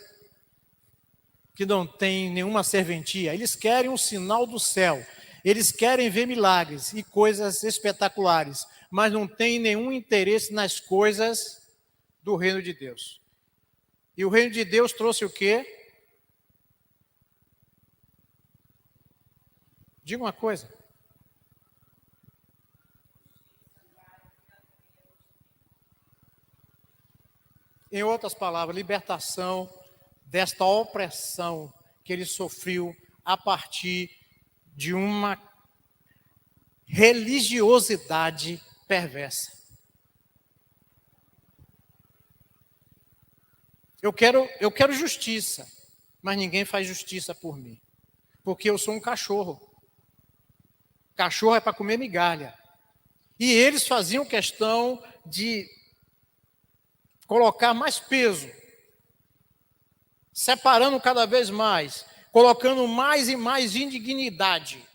que não tem nenhuma serventia. Eles querem um sinal do céu. Eles querem ver milagres e coisas espetaculares, mas não têm nenhum interesse nas coisas do reino de Deus. E o reino de Deus trouxe o quê? Diga uma coisa. Em outras palavras, libertação desta opressão que ele sofreu a partir de uma religiosidade perversa. Eu quero justiça, mas ninguém faz justiça por mim, porque eu sou um cachorro. Cachorro é para comer migalha. E eles faziam questão de colocar mais peso, separando cada vez mais, colocando mais e mais indignidade.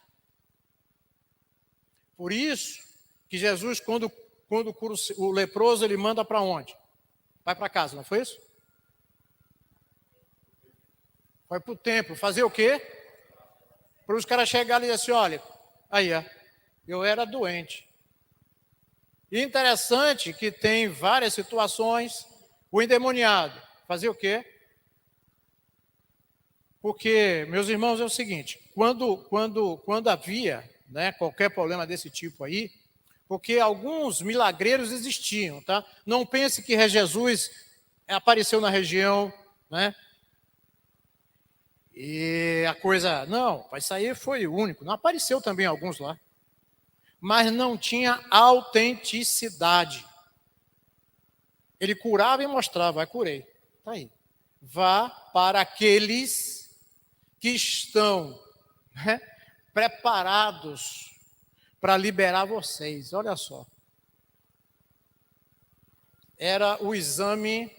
Por isso que Jesus, quando cura o leproso, ele manda para onde? Vai para casa, não foi isso? Vai para o templo. Fazer o quê? Para os caras chegarem e dizer assim, olha, aí eu era doente. E interessante que tem várias situações, o endemoniado. Fazer o quê? Porque, meus irmãos, é o seguinte, quando havia, né, qualquer problema desse tipo aí, porque alguns milagreiros existiam, tá? Não pense que Jesus apareceu na região, né? E a coisa, não, isso aí foi o único. Não apareceu também alguns lá. Mas não tinha autenticidade. Ele curava e mostrava, curei. Está aí. Vá para aqueles que estão, né, preparados para liberar vocês. Olha só. Era o exame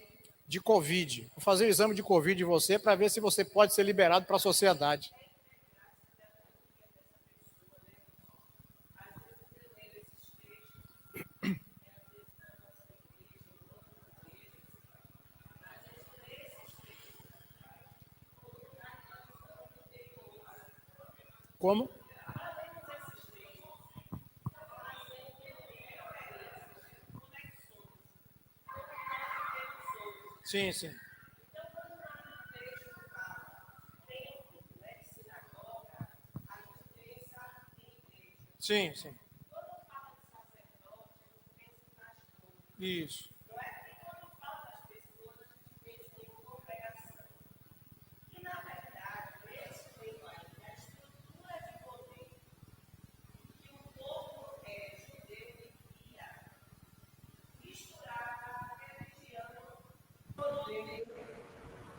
de Covid. Vou fazer o exame de Covid de você para ver se você pode ser liberado para a sociedade. Como? Sim, sim. Sim, sim. Isso.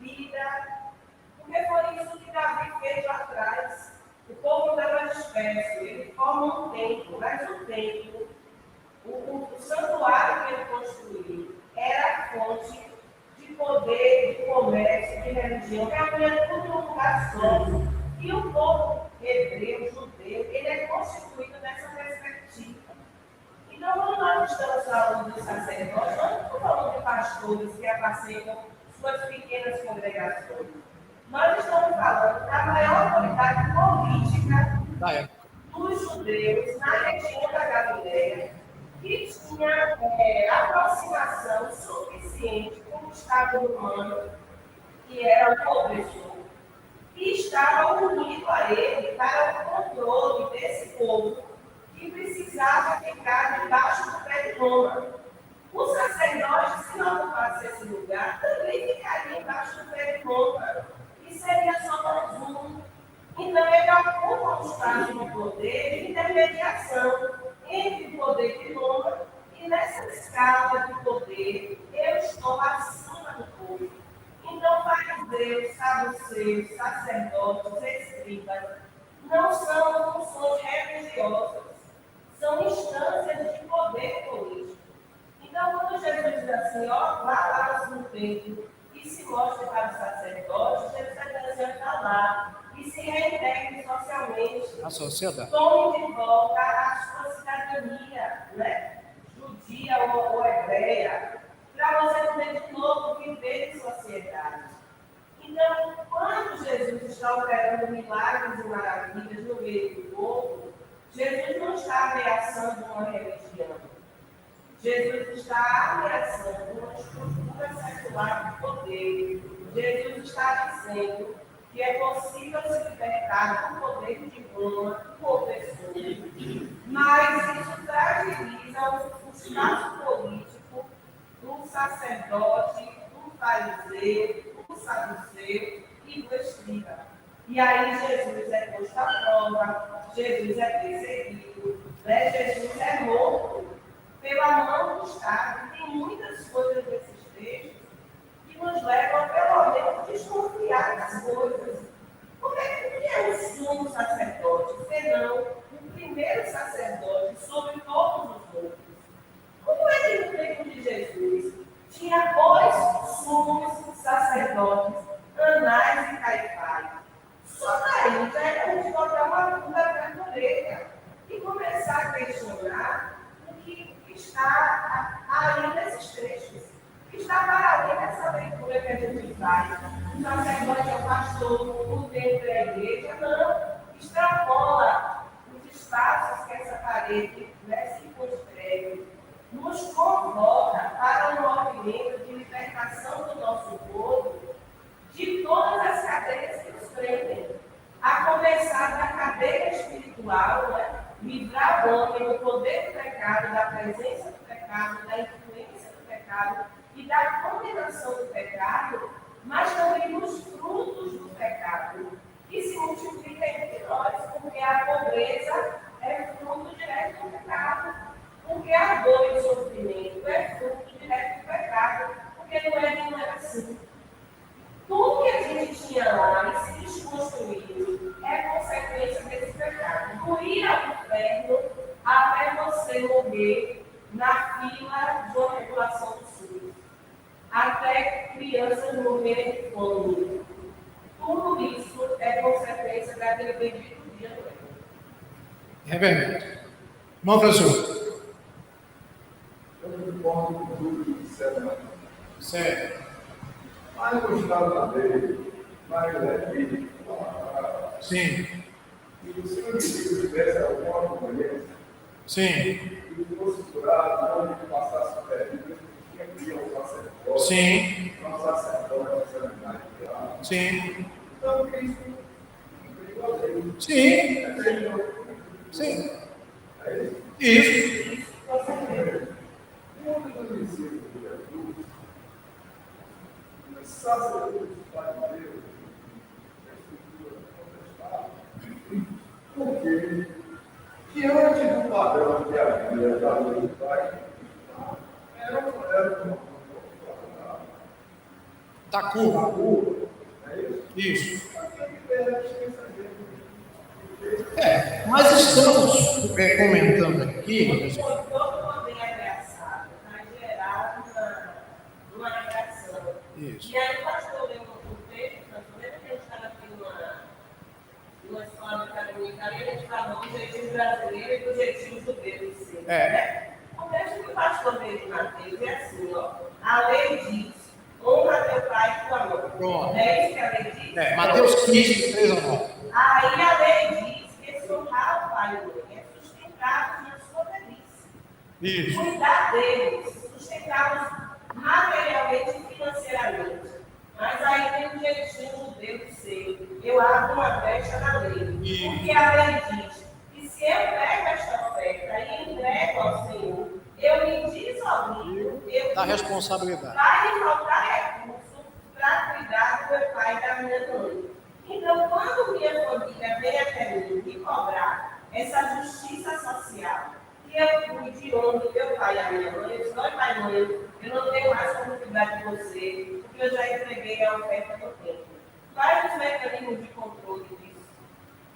Vida, porque foi isso que Davi fez lá atrás. O povo estava disperso, ele forma um templo, mas o templo, o santuário que ele construiu, era a fonte de poder, de comércio, de religião, que havia tudo num lugar só. E o povo hebreu, judeu, ele é constituído nessa perspectiva. Então, quando nós estamos falando de sacerdotes, nós não estamos falando de pastores que apacentam suas pequenas congregações. Nós estamos falando da maior autoridade política dos judeus na região da Galileia, que tinha aproximação suficiente com o Estado romano, que era o opressor, e estava unido a ele para o controle desse povo que precisava ficar debaixo do pé de Roma. O sacerdote, se não ocupasse esse lugar, também ficaria embaixo do pé de Roma. E seria só mais um. Então, ele ocupa um espaço de poder de intermediação entre o poder de Roma e nessa escala de poder, eu estou acima do povo. Então, fariseus, saduceus, sacerdotes, escribas, não são funções religiosas, são instâncias de poder político. Então, quando Jesus diz assim, ó, vá lá no templo e se mostre para os sacerdotes, Jesus está dizendo, está lá e se reintegre socialmente. A sociedade. Tome de volta a sua cidadania, né? Judia ou hebreia, para você poder de novo viver em sociedade. Então, quando Jesus está operando milagres e maravilhas no meio do povo, Jesus não está ameaçando uma religião. Jesus está ameaçando uma estrutura secular de poder. Jesus está dizendo que é possível se libertar do poder de Roma, do opressor. Mas isso fragiliza o espaço político do sacerdote, do fariseu, do saduceu e do escriba. E aí Jesus é posto à prova, Jesus é perseguido, né? Jesus é morto pela mão do Estado. E tem muitas coisas desses textos que nos levam a, pelo menos, desconfiar das coisas. Porque o que é o sumo sacerdote, senão o primeiro sacerdote sobre todos os outros? Como é que no tempo de Jesus tinha dois sumos sacerdotes, Anás e Caifás? Só daí já era de botar uma pulga atrás da orelha. aí nesses trechos. Está para além dessa leitura que a gente faz. O sacerdote é o pastor, o templo é a igreja, não. Extrapola os espaços que essa parede, né, se constrói, nos convoca para um movimento de libertação do nosso povo de todas as cadeias que nos prendem. A começar da cadeia espiritual, né? Livrar o homem do poder do pecado, da presença do pecado, da influência do pecado e da condenação do pecado, mas também dos frutos do pecado, que se multiplicam entre nós, porque a pobreza é fruto direto do pecado, porque a dor e o sofrimento é fruto direto do pecado, porque não era assim. Tudo que a gente tinha lá e se desconstruiu é consequência desse pecado. Tu ir ao inferno até você morrer na fila de uma regulação do SUS. Até crianças morrerem de fome. Tudo isso é consequência daquele bendito dia do erro. É verdade. Bom, professor. Eu concordo com tudo que disseram. Certo. Mas o Estado da lei, mas é Sim. e o seu inimigo tivesse alguma concorrência, Sim. e fosse curado, onde passasse o período, tinha que ir ao sacerdote. Sim. Ao sacerdote, seminário. Sim. Então, Cristo cumpriu a lei. Sim. Sim. Isso. Muitos dos discípulos de Jesus, os sacerdotes fariseus, a escritura contestava, porque diante do padrão que havia da lei do Pai, era uma Da curva. curva, não é isso? Isso. Mas estamos comentando aqui. Foi todo poder ameaçado, está gerado numa reação. Isso. E aí o pastor leu um texto, lembra que a gente estava aqui numa escola de academia, e a gente falou do jeitinho brasileiro e do jeitinho judeu de ser. Né? O texto que o pastor leu de Mateus é assim, ó. A lei diz, honra teu pai e tua mãe. Pronto. É isso que a lei diz? Mateus 15, 3 a 9. Aí a lei diz que esse honrar o pai e mãe é sustentado na sua velhice. Isso. Cuidar deles, sustentá-los materialmente e financeiramente. Mas aí tem um jeitinho judeu de ser. Eu abro uma brecha na lei. Porque a lei diz que se eu pego esta oferta e entrego ao Senhor, eu me desoligo, Da responsabilidade. vai me faltar recurso para cuidar do meu pai e da minha mãe. Então, quando minha família vem até mim me cobrar essa justiça social, que eu cuide de onde meu pai e a minha mãe, eu disse, pai e mãe, eu não tenho mais como cuidar de você, porque eu já entreguei a oferta no tempo. Quais os mecanismos de controle disso?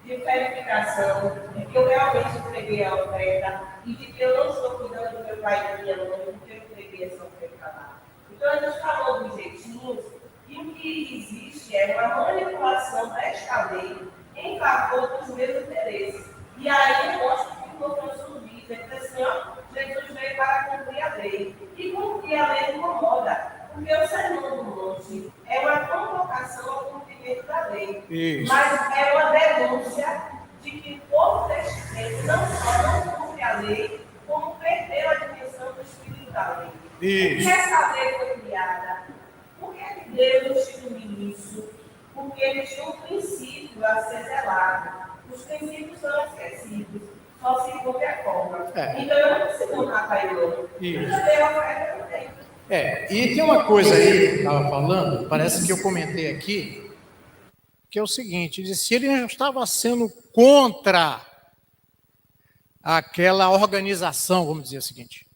De verificação de que eu realmente entreguei a oferta e de que eu não estou cuidando do meu pai e da minha mãe, porque eu entreguei essa oferta lá. Então, a gente falou dos jeitinhos, e o que existe é uma manipulação desta lei em favor dos meus interesses. E aí eu gosto que o professor diz, ele diz assim, ó, Jesus veio para cumprir a lei. E cumprir a lei incomoda, porque o sermão do monte é uma convocação ao cumprimento da lei. Isso. Mas é uma denúncia de que o povo deste tempo não só não cumpre a lei, como perdeu a dimensão do espírito da lei. Isso. Porque essa lei foi criada. Por que Deus instituiu isso? Porque ele tinha um princípio a ser zelado. Os princípios são esquecidos, só se cumpre a forma. Então eu não preciso honrar pai e mãe. Isso. Eu dei a oferta também. E tem uma coisa aí que eu estava falando, parece que eu comentei aqui, que é o seguinte, se ele não estava sendo contra aquela organização, vamos dizer o seguinte,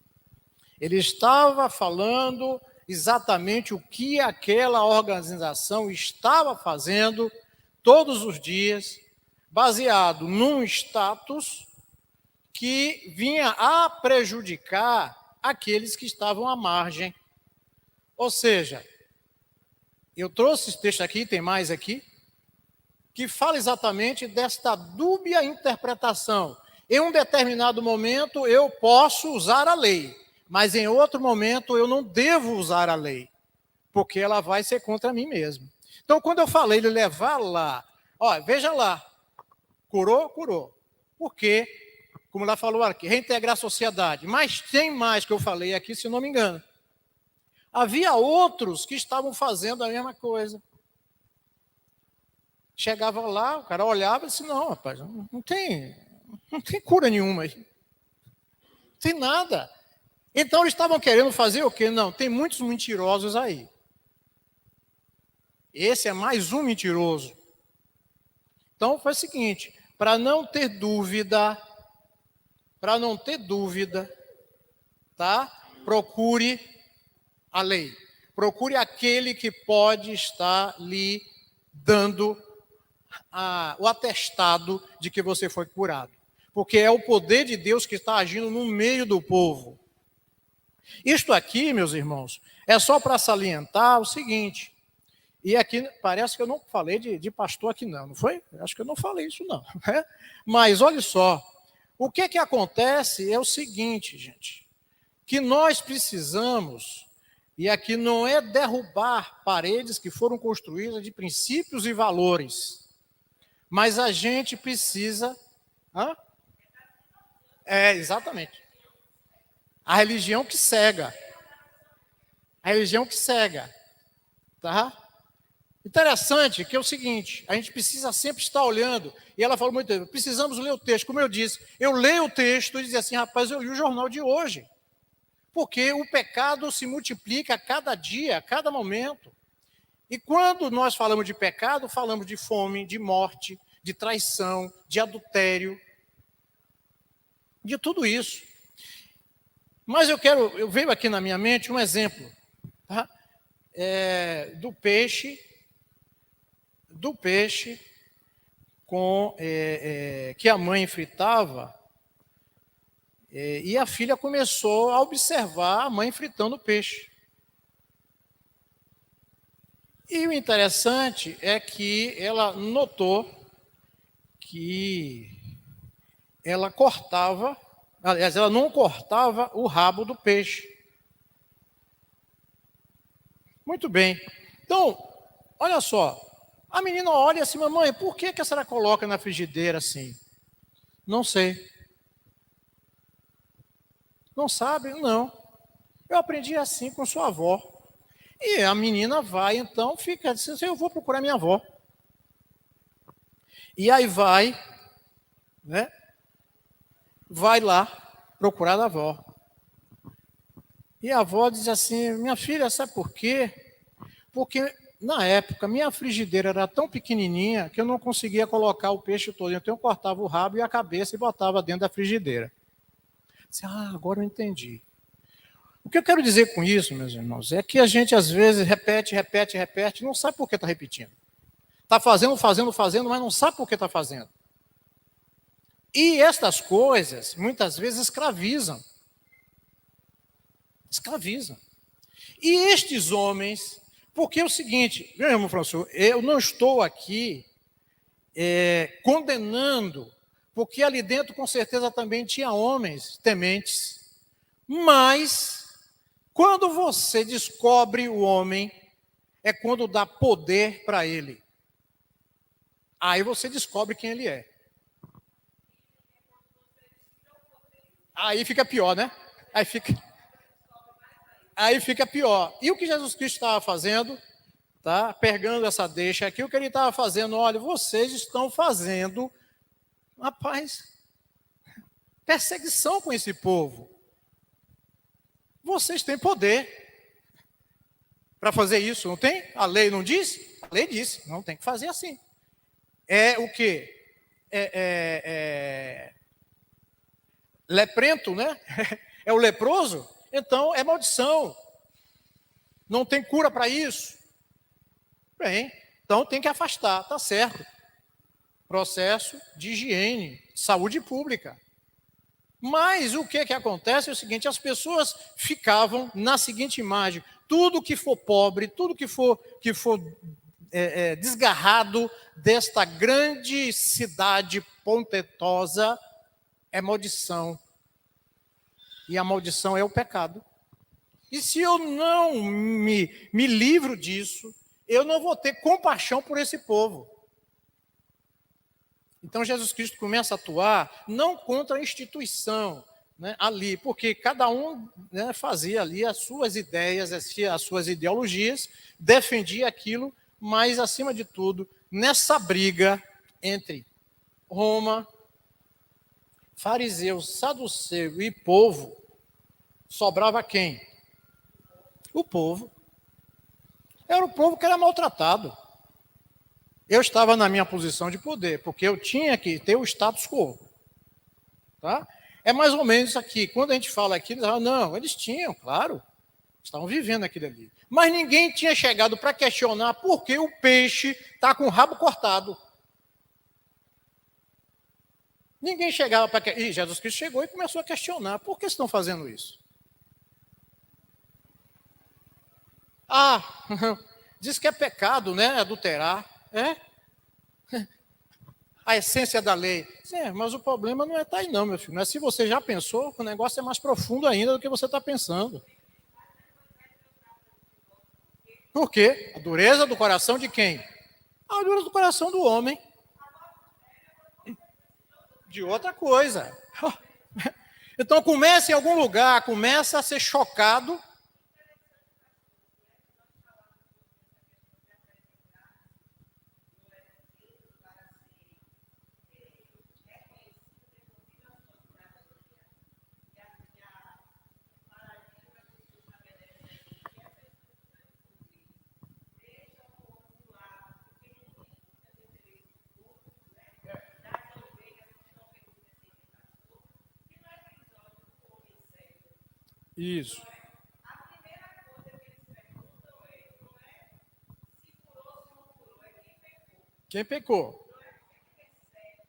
ele estava falando exatamente o que aquela organização estava fazendo todos os dias, baseado num status que vinha a prejudicar aqueles que estavam à margem. Ou seja, eu trouxe esse texto aqui, tem mais aqui, que fala exatamente desta dúbia interpretação. Em um determinado momento eu posso usar a lei, Mas em outro momento eu não devo usar a lei, porque ela vai ser contra mim mesmo. Então, quando eu falei de levar lá, veja lá, curou, curou. Por quê? Como ela falou aqui, reintegrar a sociedade. Mas tem mais que eu falei aqui, se não me engano. Havia outros que estavam fazendo a mesma coisa. Chegava lá, o cara olhava e disse, não, rapaz, não tem cura nenhuma aí. Não tem nada. Então eles estavam querendo fazer o quê? Não, tem muitos mentirosos aí. Esse é mais um mentiroso. Então foi o seguinte, para não ter dúvida, tá? Procure a lei. Procure aquele que pode estar lhe dando o atestado de que você foi curado. Porque é o poder de Deus que está agindo no meio do povo. Isto aqui, meus irmãos, é só para salientar o seguinte, e aqui parece que eu não falei de pastor aqui não foi? Acho que eu não falei isso não. Né? Mas olha só, o que acontece é o seguinte, gente, que nós precisamos, e aqui não é derrubar paredes que foram construídas de princípios e valores, mas a gente precisa... exatamente. A religião que cega. A religião que cega. Tá? Interessante que é o seguinte, a gente precisa sempre estar olhando, e ela falou muito, precisamos ler o texto, como eu disse, eu leio o texto e dizia assim, rapaz, eu li o jornal de hoje, porque o pecado se multiplica a cada dia, a cada momento, e quando nós falamos de pecado, falamos de fome, de morte, de traição, de adultério, de tudo isso. Mas veio aqui na minha mente um exemplo, tá? Do peixe que a mãe fritava, e a filha começou a observar a mãe fritando o peixe. E o interessante é que ela notou que ela não cortava o rabo do peixe. Muito bem. Então, olha só, a menina olha assim, mamãe, por que a senhora coloca na frigideira assim? Não sei. Não sabe? Não. Eu aprendi assim com sua avó. E a menina vai, então, diz assim, eu vou procurar minha avó. E aí vai, né? Vai lá procurar a avó. E a avó diz assim, minha filha, sabe por quê? Porque na época, minha frigideira era tão pequenininha que eu não conseguia colocar o peixe todo. Então, eu cortava o rabo e a cabeça e botava dentro da frigideira. Disse, agora eu entendi. O que eu quero dizer com isso, meus irmãos, é que a gente, às vezes, repete, não sabe por que está repetindo. Está fazendo, mas não sabe por que está fazendo. E estas coisas, muitas vezes, escravizam. E estes homens... Porque é o seguinte, meu irmão François, eu não estou aqui condenando, porque ali dentro com certeza também tinha homens tementes, mas quando você descobre o homem, é quando dá poder para ele. Aí você descobre quem ele é. Aí fica pior, né? Aí fica pior. E o que Jesus Cristo estava fazendo, tá? Pegando essa deixa aqui, o que ele estava fazendo, olha, vocês estão fazendo, rapaz, perseguição com esse povo. Vocês têm poder para fazer isso, não tem? A lei não diz? A lei disse, não tem que fazer assim. É o quê? Leprento, né? É o leproso? Então, é maldição. Não tem cura para isso. Bem, então tem que afastar, tá certo. Processo de higiene, saúde pública. Mas o que acontece é o seguinte, as pessoas ficavam na seguinte imagem, tudo que for pobre, tudo que for desgarrado desta grande cidade pontentosa é maldição. E a maldição é o pecado. E se eu não me livro disso, eu não vou ter compaixão por esse povo. Então Jesus Cristo começa a atuar não contra a instituição, né, ali, porque cada um, né, fazia ali as suas ideias, as suas ideologias, defendia aquilo, mas acima de tudo, nessa briga entre Roma, fariseu, saduceu e povo, sobrava quem? O povo. Era o povo que era maltratado. Eu estava na minha posição de poder, porque eu tinha que ter o status quo. Tá? É mais ou menos isso aqui. Quando a gente fala aqui, eles falam, não, eles tinham, claro, estavam vivendo aquilo ali. Mas ninguém tinha chegado para questionar por que o peixe está com o rabo cortado. Ninguém chegava para... E Jesus Cristo chegou e começou a questionar. Por que estão fazendo isso? Diz que é pecado, né? Adulterar. É? A essência da lei. Sim, mas o problema não é estar aí não, meu filho. Mas se você já pensou, o negócio é mais profundo ainda do que você está pensando. Por quê? A dureza do coração de quem? A dureza do coração do homem. De outra coisa. Então comece em algum lugar, começa a ser chocado. Isso. A primeira coisa que eles perguntam não é se curou ou se não curou, é quem pecou. Quem pecou? Não é porque ele recebe.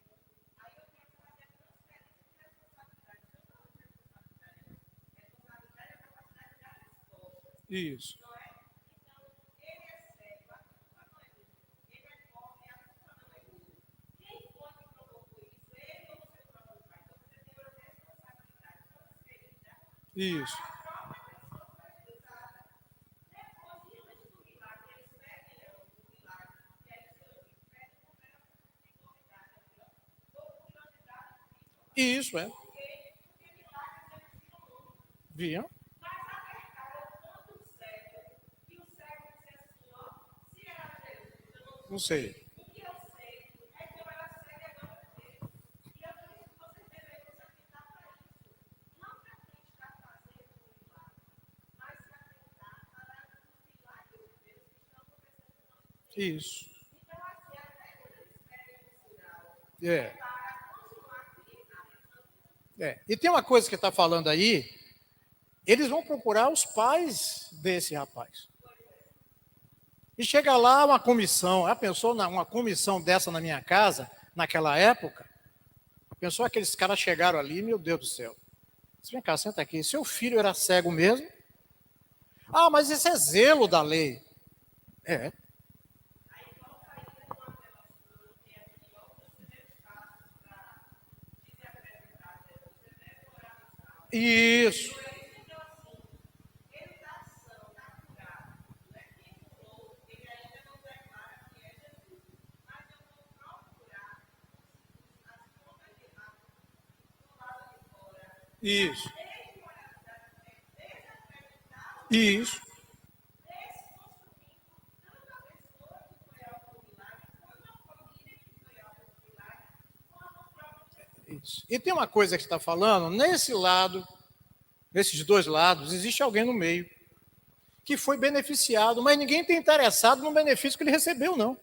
Aí eu tenho que fazer a transferência de responsabilidade. Se eu não tenho responsabilidade é a capacidade da resposta. Isso. Não é? Então, ele recebe, a culpa não é dele. Ele é pobre, a culpa não é dele. Quem foi que provocou isso? Ele ou você provocou? Então, você tem uma responsabilidade transferida. Isso. Isso, é. Viam? Não sei. Isso. E tem uma coisa que está falando aí, eles vão procurar os pais desse rapaz. E chega lá uma comissão, já pensou uma comissão dessa na minha casa, naquela época? Pensou aqueles caras chegaram ali, meu Deus do céu. Vem cá, senta aqui, seu filho era cego mesmo? Ah, mas isso é zelo da lei. É. Isso. Isso. Isso. Isso. E tem uma coisa que está falando, nesse lado, nesses dois lados, existe alguém no meio que foi beneficiado, mas ninguém está interessado no benefício que ele recebeu, não.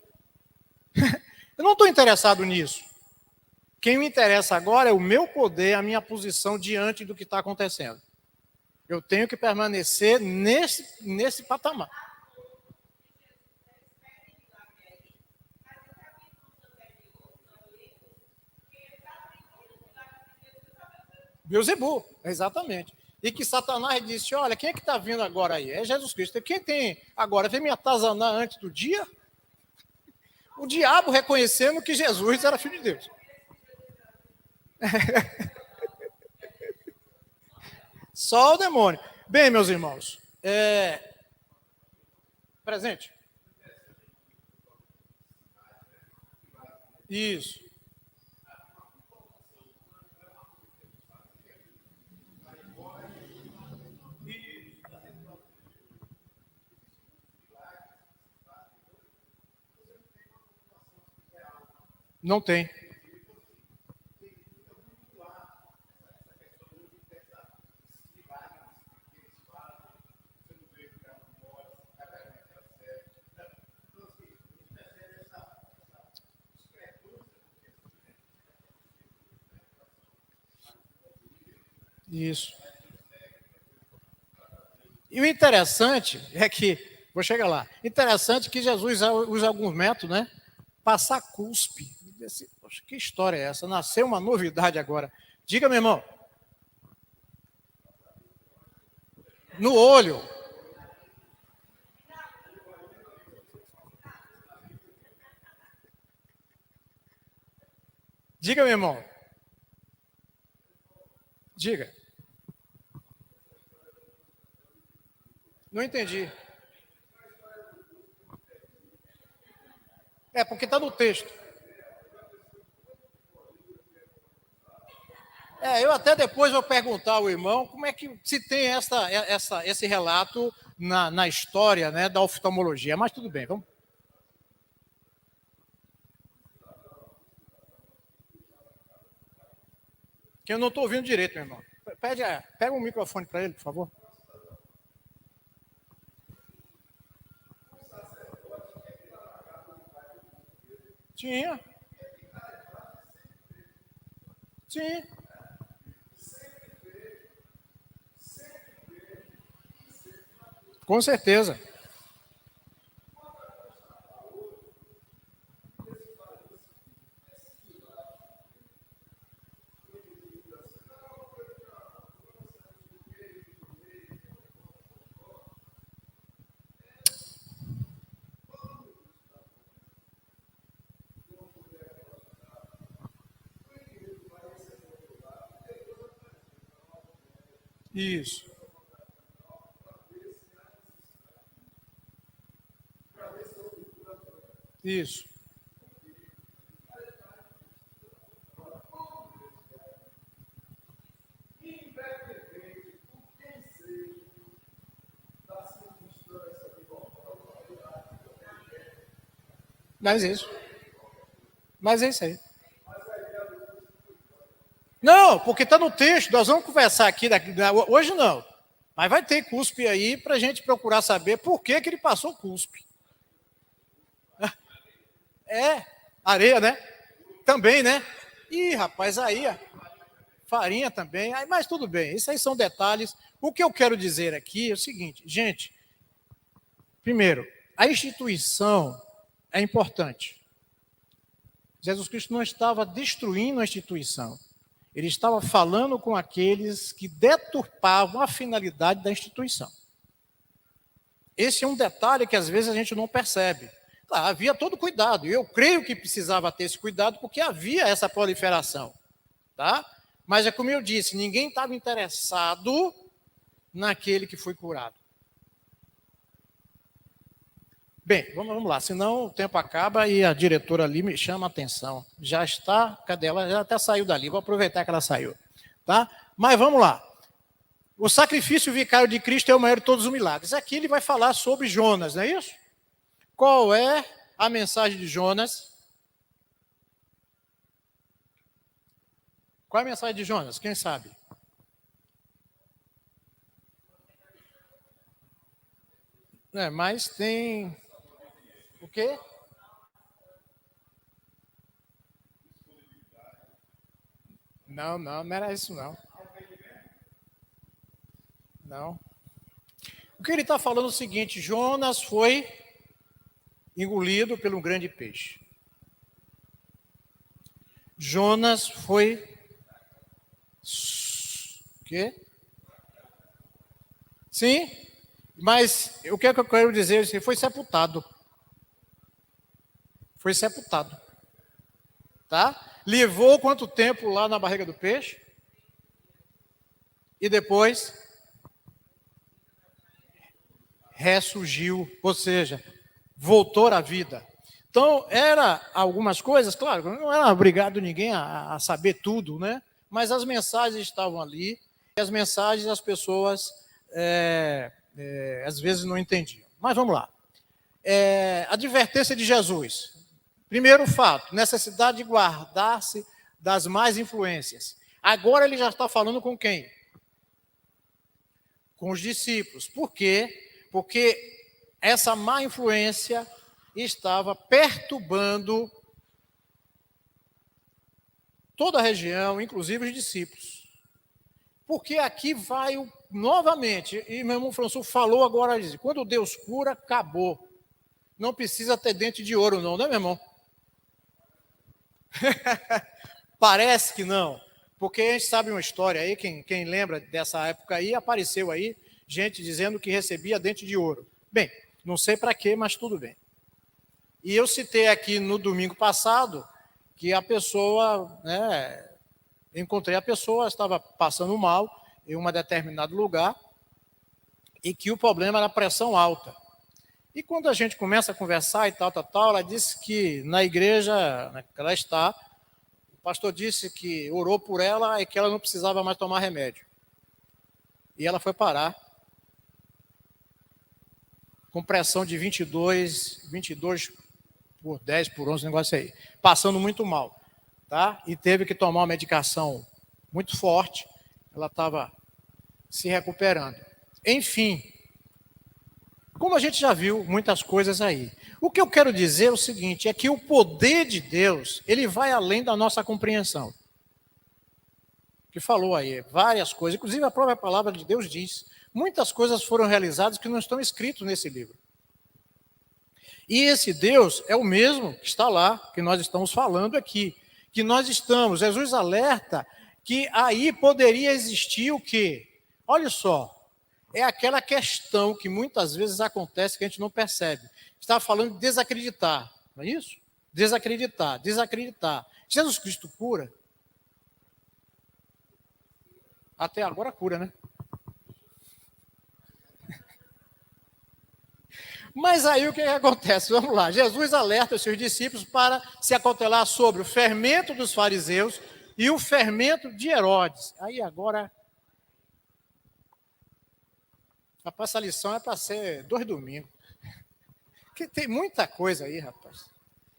Eu não estou interessado nisso. Quem me interessa agora é o meu poder, a minha posição diante do que está acontecendo. Eu tenho que permanecer nesse patamar. Beelzebul, exatamente. E que Satanás disse, olha, quem é que está vindo agora aí? É Jesus Cristo. Quem tem agora? Vem me atazanar antes do dia? O diabo reconhecendo que Jesus era filho de Deus. Só o demônio. Bem, meus irmãos, presente. Isso. Não tem. Isso. E o interessante é que, vou chegar lá, interessante que Jesus usa alguns métodos, né? Passar cuspe. Poxa, que história é essa? Nasceu uma novidade agora. Diga, meu irmão. No olho. Diga, meu irmão. Diga. Não entendi. É porque está no texto. Eu até depois vou perguntar ao irmão como é que se tem esse relato na história, né, da oftalmologia. Mas tudo bem, vamos. Que eu não estou ouvindo direito, meu irmão. Pega um microfone para ele, por favor. Tinha. Sim. Com certeza. Isso. Isso. Mas isso. Mas é isso aí. Não, porque está no texto, nós vamos conversar aqui, hoje não. Mas vai ter cuspe aí para a gente procurar saber por que ele passou cuspe. Areia, né? Também, né? Ih, rapaz, aí, farinha também, mas tudo bem, isso aí são detalhes. O que eu quero dizer aqui é o seguinte, gente, primeiro, a instituição é importante. Jesus Cristo não estava destruindo a instituição, ele estava falando com aqueles que deturpavam a finalidade da instituição. Esse é um detalhe que às vezes a gente não percebe. Claro, havia todo cuidado, e eu creio que precisava ter esse cuidado porque havia essa proliferação, tá? Mas é como eu disse, ninguém estava interessado naquele que foi curado. Bem, vamos lá, senão o tempo acaba e a diretora ali me chama a atenção. Já está, cadê ela? Já até saiu dali, vou aproveitar que ela saiu. Tá? Mas vamos lá. O sacrifício vicário de Cristo é o maior de todos os milagres. Aqui ele vai falar sobre Jonas, não é isso? Qual é a mensagem de Jonas? Qual é a mensagem de Jonas? Quem sabe? Mas tem... O quê? Não era isso, não. Não. O que ele está falando é o seguinte, Jonas foi engolido pelo grande peixe. Jonas foi... O quê? Sim, mas o que é que eu quero dizer? Ele foi sepultado. Foi sepultado. Tá? Levou quanto tempo lá na barriga do peixe? E depois ressurgiu, ou seja, voltou à vida. Então, era algumas coisas, claro, não era obrigado ninguém a saber tudo, né? Mas as mensagens estavam ali, e as mensagens as pessoas, às vezes, não entendiam. Mas vamos lá. Advertência de Jesus. Primeiro fato, necessidade de guardar-se das más influências. Agora ele já está falando com quem? Com os discípulos. Por quê? Porque essa má influência estava perturbando toda a região, inclusive os discípulos. Porque aqui vai novamente, e meu irmão François falou agora, quando Deus cura, acabou. Não precisa ter dente de ouro não, né, meu irmão? Parece que não, porque a gente sabe uma história aí, quem lembra dessa época aí, apareceu aí gente dizendo que recebia dente de ouro. Bem, não sei para quê, mas tudo bem. E eu citei aqui no domingo passado que a pessoa, encontrei a pessoa, estava passando mal em um determinado lugar e que o problema era a pressão alta. E quando a gente começa a conversar e tal, ela disse que na igreja que ela está, o pastor disse que orou por ela e que ela não precisava mais tomar remédio. E ela foi parar com pressão de 22 por 10, por 11, negócio aí, passando muito mal, tá? E teve que tomar uma medicação muito forte, ela estava se recuperando. Enfim, como a gente já viu muitas coisas aí. O que eu quero dizer é o seguinte, é que o poder de Deus, ele vai além da nossa compreensão. Que falou aí várias coisas, inclusive a própria palavra de Deus diz, muitas coisas foram realizadas que não estão escritas nesse livro. E esse Deus é o mesmo que está lá, que nós estamos falando aqui, que nós estamos, Jesus alerta que aí poderia existir o quê? Olha só, é aquela questão que muitas vezes acontece que a gente não percebe. Estava falando de desacreditar, não é isso? Desacreditar. Jesus Cristo cura? Até agora cura, né? Mas aí o que acontece? Vamos lá. Jesus alerta os seus discípulos para se acautelar sobre o fermento dos fariseus e o fermento de Herodes. Aí agora, rapaz, essa lição é para ser 2 domingos. Porque tem muita coisa aí, rapaz.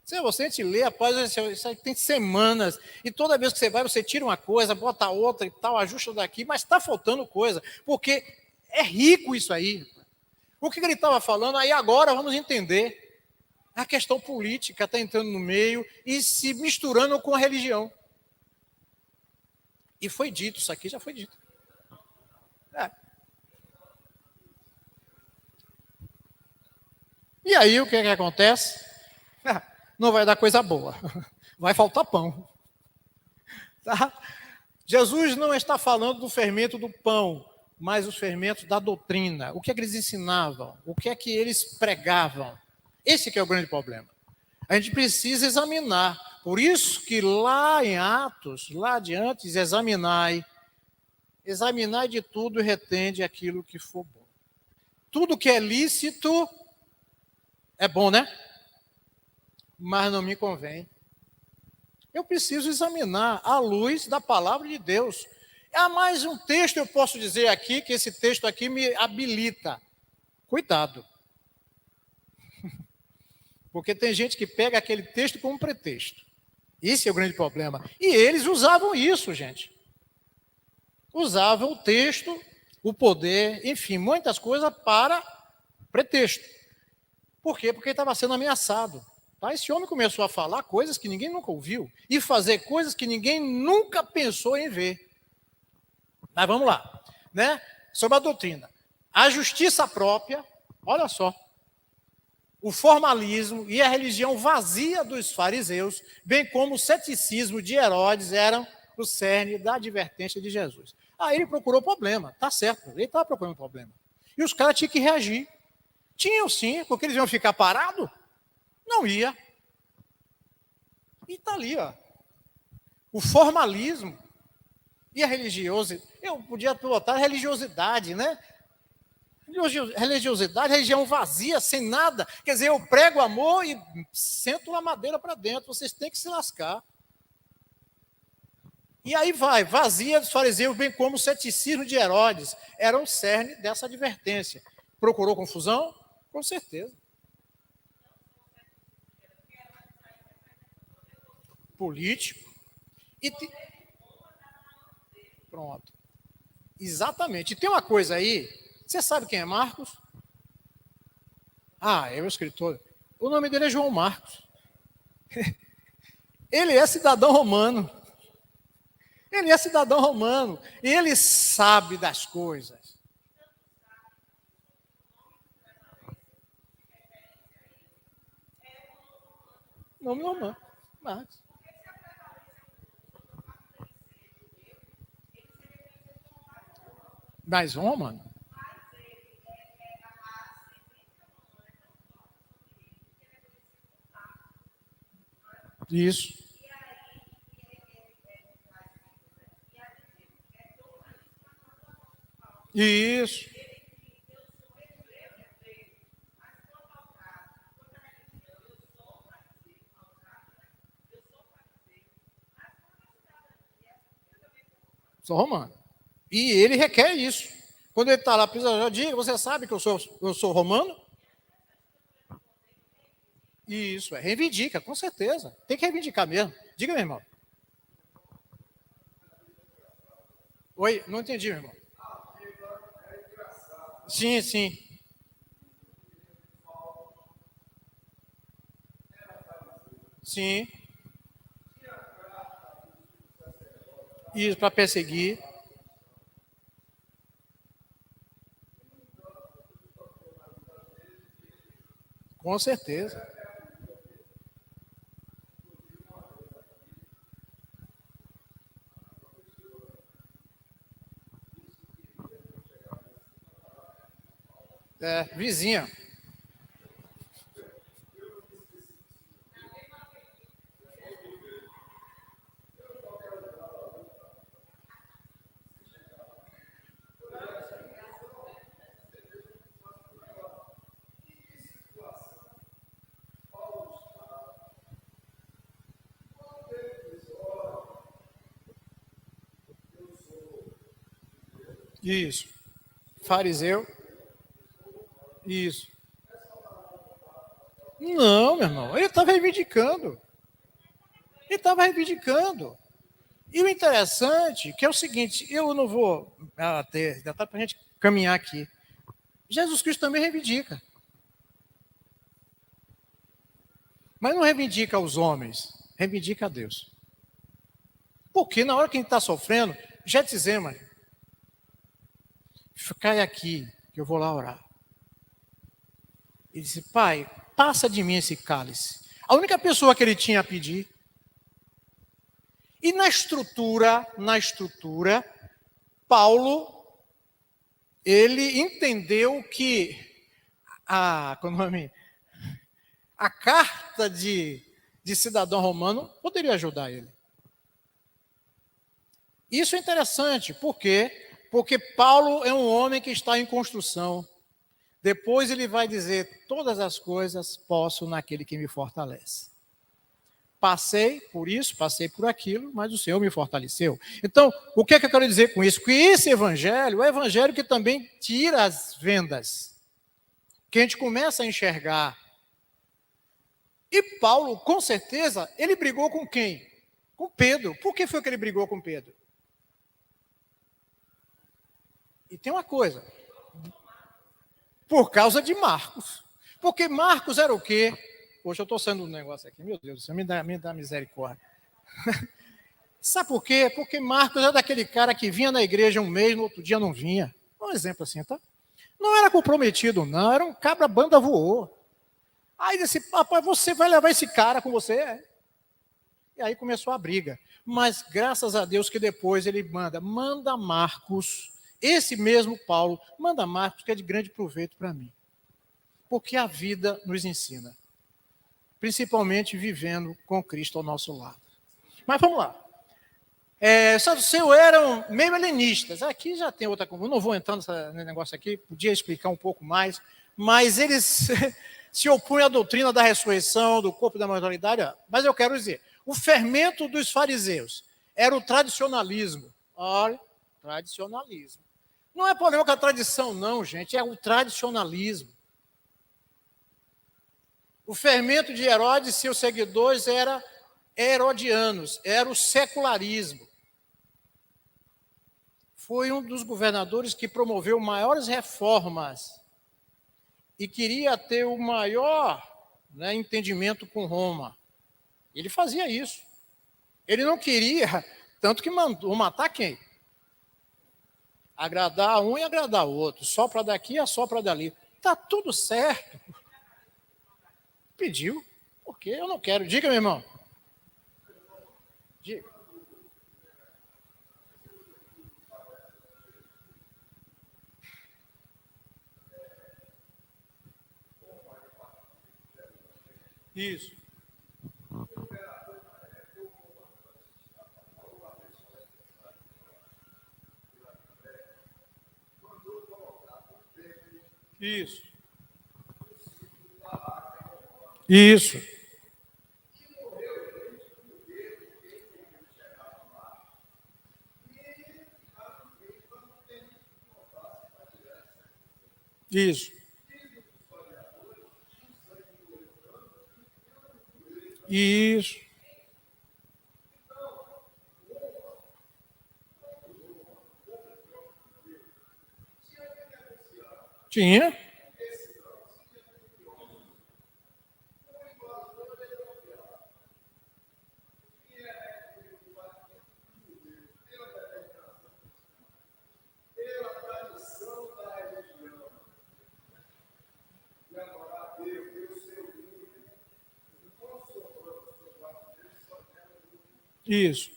Se você te lê, rapaz, isso aí tem semanas, e toda vez que você vai, você tira uma coisa, bota outra e tal, ajusta daqui, mas está faltando coisa, porque é rico isso aí. O que ele estava falando, aí agora vamos entender. A questão política está entrando no meio e se misturando com a religião. E foi dito, isso aqui já foi dito. E aí o que acontece? Não vai dar coisa boa. Vai faltar pão. Tá? Jesus não está falando do fermento do pão, mas os fermentos da doutrina. O que é que eles ensinavam? O que é que eles pregavam? Esse que é o grande problema. A gente precisa examinar. Por isso que lá em Atos, lá adiante, diz, examinai de tudo e retende aquilo que for bom. Tudo que é lícito é bom, né? Mas não me convém. Eu preciso examinar à luz da palavra de Deus. Há mais um texto, eu posso dizer aqui, que esse texto aqui me habilita. Cuidado. Porque tem gente que pega aquele texto como pretexto. Esse é o grande problema. E eles usavam isso, gente. Usavam o texto, o poder, enfim, muitas coisas para pretexto. Por quê? Porque ele estava sendo ameaçado. Tá? Esse homem começou a falar coisas que ninguém nunca ouviu e fazer coisas que ninguém nunca pensou em ver. Mas vamos lá, né? Sobre a doutrina. A justiça própria, olha só, o formalismo e a religião vazia dos fariseus, bem como o ceticismo de Herodes, eram o cerne da advertência de Jesus. Aí ele procurou problema, tá certo, ele estava procurando problema. E os caras tinham que reagir. Tinham sim, porque eles iam ficar parados? Não ia. E está ali, ó. O formalismo e a religiosidade. Eu podia botar religiosidade, né? Religiosidade, religião vazia, sem nada. Quer dizer, eu prego amor e sento a madeira para dentro. Vocês têm que se lascar. E aí vai, vazia dos fariseus, bem como o ceticismo de Herodes. Era o cerne dessa advertência. Procurou confusão? Com certeza. Político. Pronto. Exatamente. E tem uma coisa aí, você sabe quem é Marcos? É o escritor. O nome dele é João Marcos. Ele é cidadão romano. Ele é cidadão romano. E ele sabe das coisas. Nome romano. Marcos. Mas romano. Isso. Isso. Sou romano. E ele requer isso. Quando ele está lá, diga, você sabe que eu sou romano? Isso, reivindica, com certeza. Tem que reivindicar mesmo. Diga, meu irmão. Oi, não entendi, meu irmão. Sim, sim. Sim. Isso, para perseguir. Com certeza. Vizinha. Isso. Fariseu. Isso. Não, meu irmão, ele estava reivindicando. Ele estava reivindicando. E o interessante, que é o seguinte, eu não vou ter detalhe para a gente caminhar aqui. Jesus Cristo também reivindica. Mas não reivindica os homens, reivindica a Deus. Porque na hora que a gente está sofrendo, Getsemaní, cai aqui, que eu vou lá orar. Ele disse, Pai, passa de mim esse cálice. A única pessoa que ele tinha a pedir. E na estrutura, Paulo, ele entendeu que a carta de cidadão romano poderia ajudar ele. Isso é interessante, por quê? Porque Paulo é um homem que está em construção. Depois ele vai dizer, todas as coisas posso naquele que me fortalece. Passei por isso, passei por aquilo, mas o Senhor me fortaleceu. Então, o que é que eu quero dizer com isso? Que esse evangelho é o evangelho que também tira as vendas. Que a gente começa a enxergar. E Paulo, com certeza, ele brigou com quem? Com Pedro. Por que foi que ele brigou com Pedro? E tem uma coisa. Por causa de Marcos. Porque Marcos era o quê? Poxa, eu estou sendo um negócio aqui, meu Deus do céu, me dá misericórdia. Sabe por quê? Porque Marcos era daquele cara que vinha na igreja um mês, no outro dia não vinha. Um exemplo assim, tá? Não era comprometido, não, era um cabra banda voou. Aí disse, papai, você vai levar esse cara com você? E aí começou a briga. Mas graças a Deus que depois ele manda Marcos, esse mesmo Paulo, manda Marcos, que é de grande proveito para mim. Porque a vida nos ensina. Principalmente vivendo com Cristo ao nosso lado. Mas vamos lá. Saduceus eram meio helenistas. Aqui já tem outra coisa. Eu não vou entrar nesse negócio aqui, podia explicar um pouco mais, mas eles se opunham à doutrina da ressurreição, do corpo da mortalidade. Mas eu quero dizer, o fermento dos fariseus era o tradicionalismo. Olha, tradicionalismo. Não é problema com a tradição, não, gente, é o tradicionalismo. O fermento de Herodes e seus seguidores era herodianos, era o secularismo. Foi um dos governadores que promoveu maiores reformas e queria ter o maior entendimento com Roma. Ele fazia isso. Ele não queria, tanto que mandou matar quem? Agradar um e agradar o outro. Só para daqui, só para dali. Está tudo certo. Pediu, porque eu não quero. Diga, meu irmão. Diga. Isso. Isso. Isso. Isso. Isso. Tinha. Isso.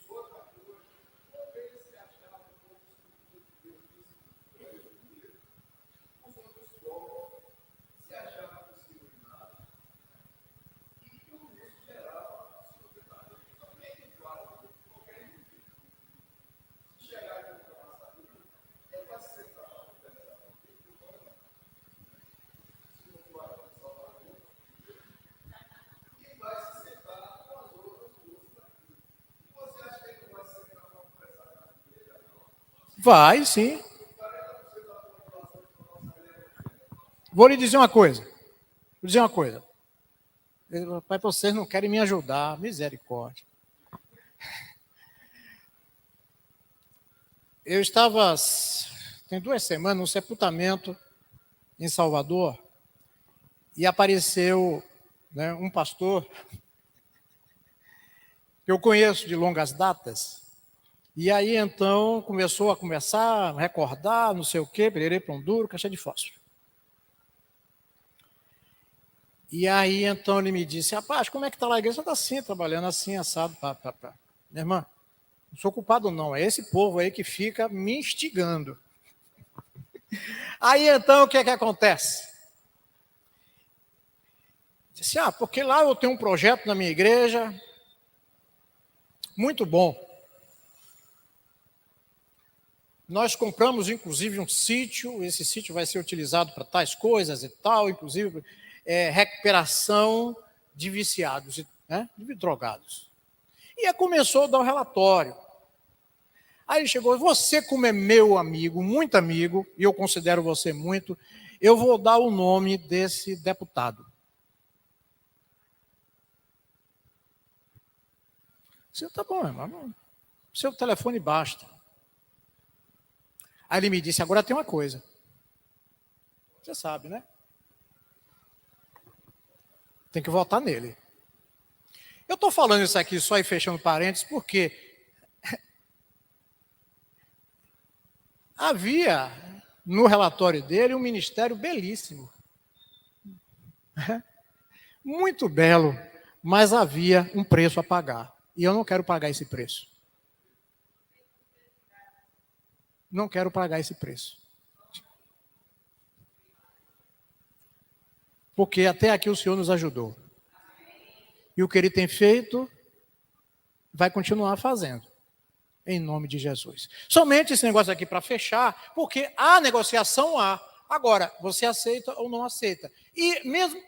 Vai, sim. Vou lhe dizer uma coisa. Pai, vocês não querem me ajudar. Misericórdia. Eu estava, tem 2 semanas, num sepultamento em Salvador, e apareceu um pastor que eu conheço de longas datas. E aí, então, começou a conversar, recordar, não sei o quê, pererê, pão duro, caixa de fósforo. E aí, então, ele me disse, rapaz, como é que está lá a igreja? Está assim, trabalhando assim, assado. Minha irmã, não sou culpado não, é esse povo aí que fica me instigando. Aí, então, o que é que acontece? Disse, porque lá eu tenho um projeto na minha igreja, muito bom. Nós compramos, inclusive, um sítio, esse sítio vai ser utilizado para tais coisas e tal, inclusive recuperação de viciados, de drogados. E aí começou a dar um relatório. Aí ele chegou, você como é meu amigo, muito amigo, e eu considero você muito, eu vou dar o nome desse deputado. Você tá bom, irmão, seu telefone basta. Aí ele me disse, agora tem uma coisa. Você sabe, né? Tem que votar nele. Eu estou falando isso aqui só e fechando parênteses, porque havia no relatório dele um ministério belíssimo. Muito belo, mas havia um preço a pagar. E eu não quero pagar esse preço. Não quero pagar esse preço. Porque até aqui o Senhor nos ajudou. E o que Ele tem feito, vai continuar fazendo. em nome de Jesus. Somente esse negócio aqui para fechar, porque a negociação há. Agora, você aceita ou não aceita. E mesmo...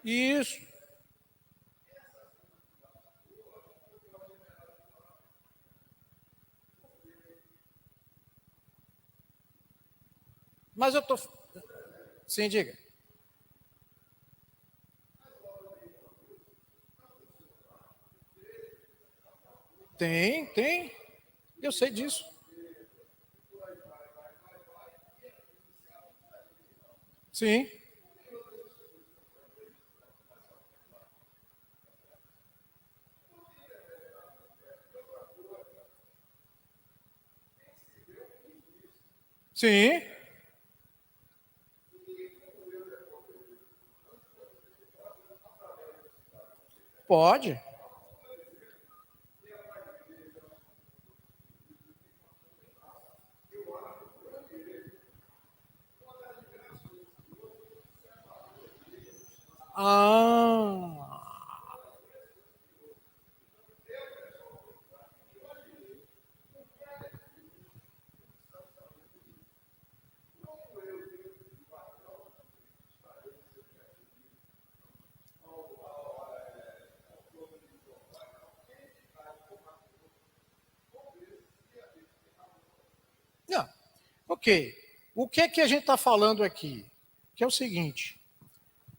Isso. Mas eu estou... Sim, diga. Tem. Eu sei disso. Sim. Sim. Pode. Ah. Não. Ok. O que é que a gente está falando aqui? Que é o seguinte: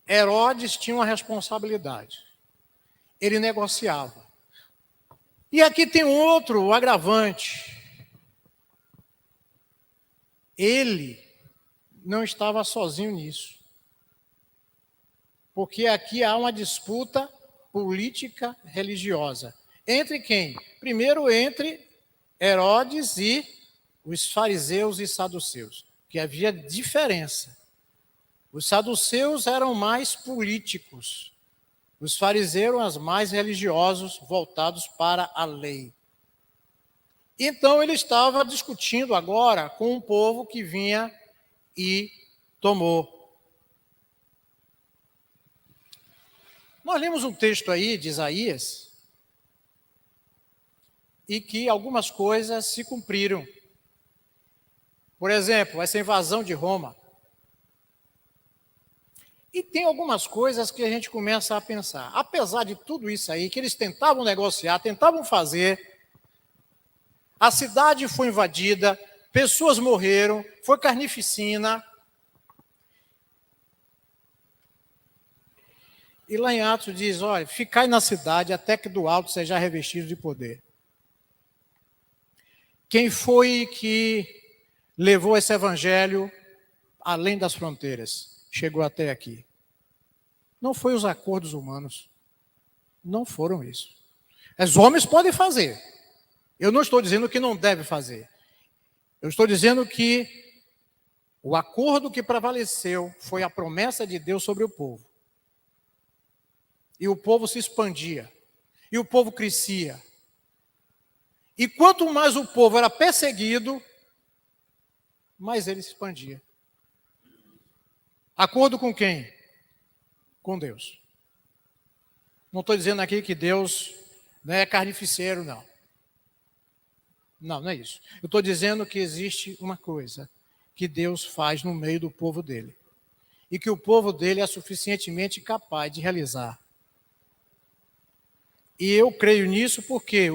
Herodes tinha uma responsabilidade. Ele negociava. E aqui tem outro agravante. Ele não estava sozinho nisso. Porque aqui há uma disputa política religiosa. Entre quem? Primeiro, entre Herodes e os fariseus e saduceus, que havia diferença. Os saduceus eram mais políticos, os fariseus eram mais religiosos, voltados para a lei. Então ele estava discutindo agora com um povo que vinha e tomou. Nós lemos um texto aí de Isaías e que algumas coisas se cumpriram. Por exemplo, essa invasão de Roma. E tem algumas coisas que a gente começa a pensar. Apesar de tudo isso aí, que eles tentavam negociar, tentavam fazer, a cidade foi invadida, pessoas morreram, foi carnificina. E lá em Atos diz, olha, ficai na cidade até que do alto seja revestido de poder. Quem foi que levou esse evangelho além das fronteiras? Chegou até aqui. Não foi os acordos humanos. Não foram isso. Os homens podem fazer. Eu não estou dizendo que não deve fazer. Eu estou dizendo que o acordo que prevaleceu foi a promessa de Deus sobre o povo. E o povo se expandia. E o povo crescia. E quanto mais o povo era perseguido, mais ele se expandia. Acordo com quem? Com Deus. Não estou dizendo aqui que Deus não é carnificeiro, não. Não é isso. Eu estou dizendo que existe uma coisa que Deus faz no meio do povo dele. E que o povo dele é suficientemente capaz de realizar. E eu creio nisso porque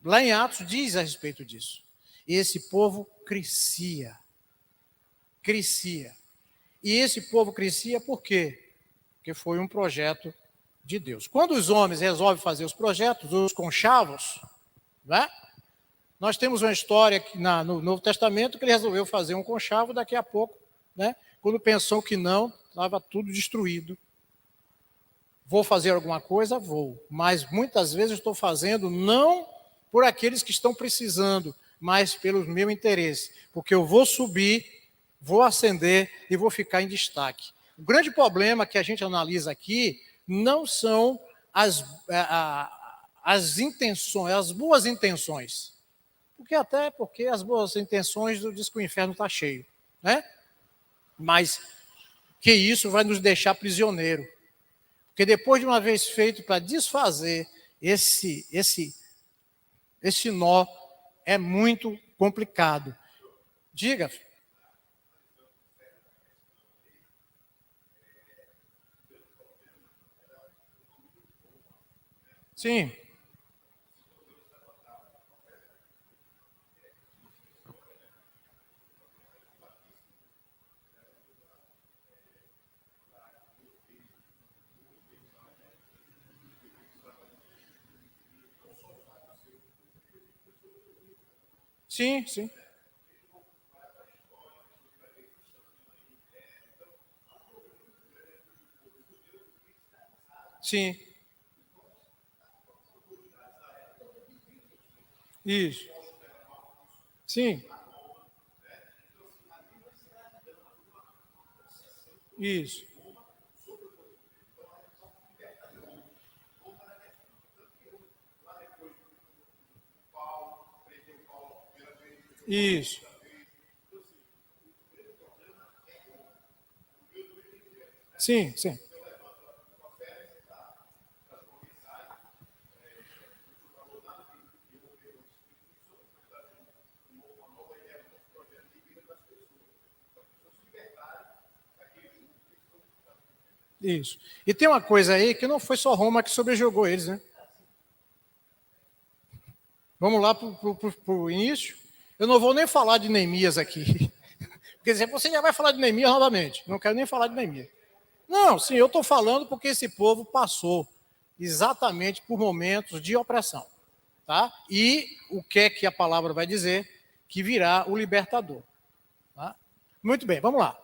lá em Atos diz a respeito disso. E esse povo crescia. Crescia. E esse povo crescia por quê? Porque foi um projeto de Deus. Quando os homens resolvem fazer os projetos, os conchavos, né? Nós temos uma história no Novo Testamento que ele resolveu fazer um conchavo, daqui a pouco, né? Quando pensou que não, estava tudo destruído. Vou fazer alguma coisa? Vou. Mas muitas vezes estou fazendo não por aqueles que estão precisando, mas pelo meu interesse. Porque eu vou subir, vou ascender e vou ficar em destaque. O grande problema que a gente analisa aqui não são as intenções, as boas intenções. Porque as boas intenções diz que o inferno está cheio, né? Mas que isso vai nos deixar prisioneiro. Porque depois de uma vez feito para desfazer esse nó, é muito complicado. Diga. Sim. Sim, sim. Sim. Isso. Sim. Isso. Isso. Sim, sim. Isso. E tem uma coisa aí que não foi só Roma que sobrejogou eles, né? Vamos lá para o início. Eu não vou nem falar de Neemias aqui. Porque dizer, você já vai falar de Neemias novamente. Não quero nem falar de Neemias. Não, sim, eu estou falando porque esse povo passou exatamente por momentos de opressão. Tá? E o que é que a palavra vai dizer? Que virá o libertador. Tá? Muito bem, vamos lá.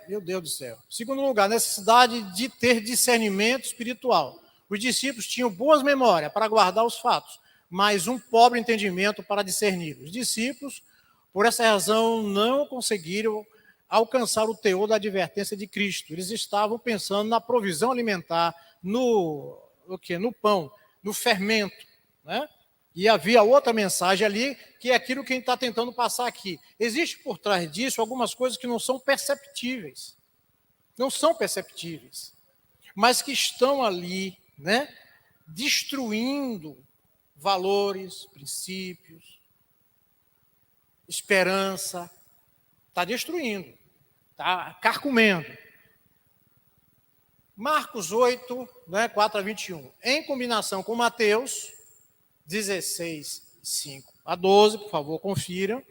Meu Deus do céu. Segundo lugar, necessidade de ter discernimento espiritual. Os discípulos tinham boas memórias para guardar os fatos, mas um pobre entendimento para discernir. Os discípulos, por essa razão, não conseguiram alcançar o teor da advertência de Cristo. Eles estavam pensando na provisão alimentar, no pão, no fermento, né? E havia outra mensagem ali, que é aquilo que a gente está tentando passar aqui. Existe por trás disso algumas coisas que não são perceptíveis. Não são perceptíveis. Mas que estão ali, né? Destruindo valores, princípios, esperança. Está destruindo. Está carcomendo. Marcos 8, né, 4 a 21. Em combinação com Mateus 16, 5 a 12, por favor, confiram.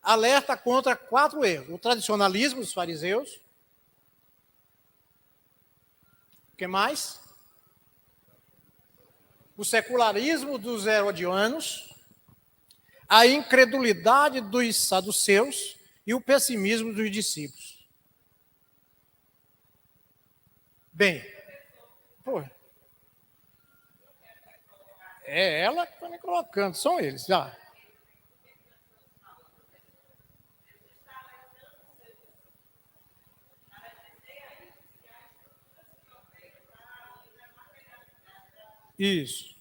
Alerta contra 4 erros: o tradicionalismo dos fariseus. O que mais? O secularismo dos herodianos, a incredulidade dos saduceus e o pessimismo dos discípulos. Bem, pô, é ela que está me colocando, são eles, já. Isso.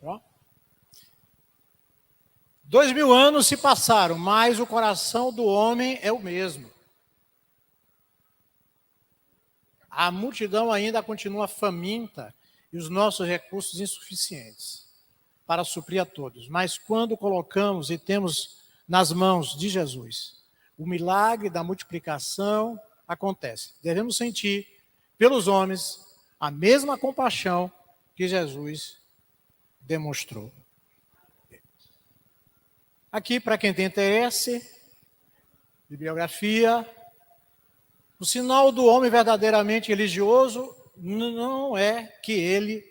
Ó. 2000 anos se passaram, mas o coração do homem é o mesmo. A multidão ainda continua faminta e os nossos recursos insuficientes para suprir a todos. Mas quando colocamos e temos nas mãos de Jesus, o milagre da multiplicação acontece. Devemos sentir pelos homens a mesma compaixão que Jesus demonstrou. Aqui, para quem tem interesse, bibliografia, o sinal do homem verdadeiramente religioso não é que ele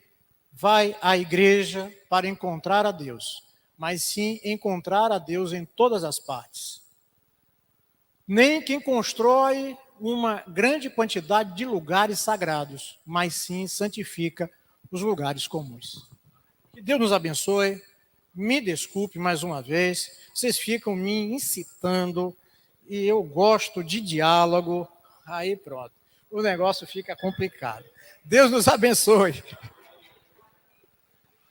vai à igreja para encontrar a Deus, mas sim encontrar a Deus em todas as partes. Nem quem constrói uma grande quantidade de lugares sagrados, mas sim santifica os lugares comuns. Que Deus nos abençoe. Me desculpe mais uma vez, vocês ficam me incitando e eu gosto de diálogo. Aí pronto, o negócio fica complicado. Deus nos abençoe.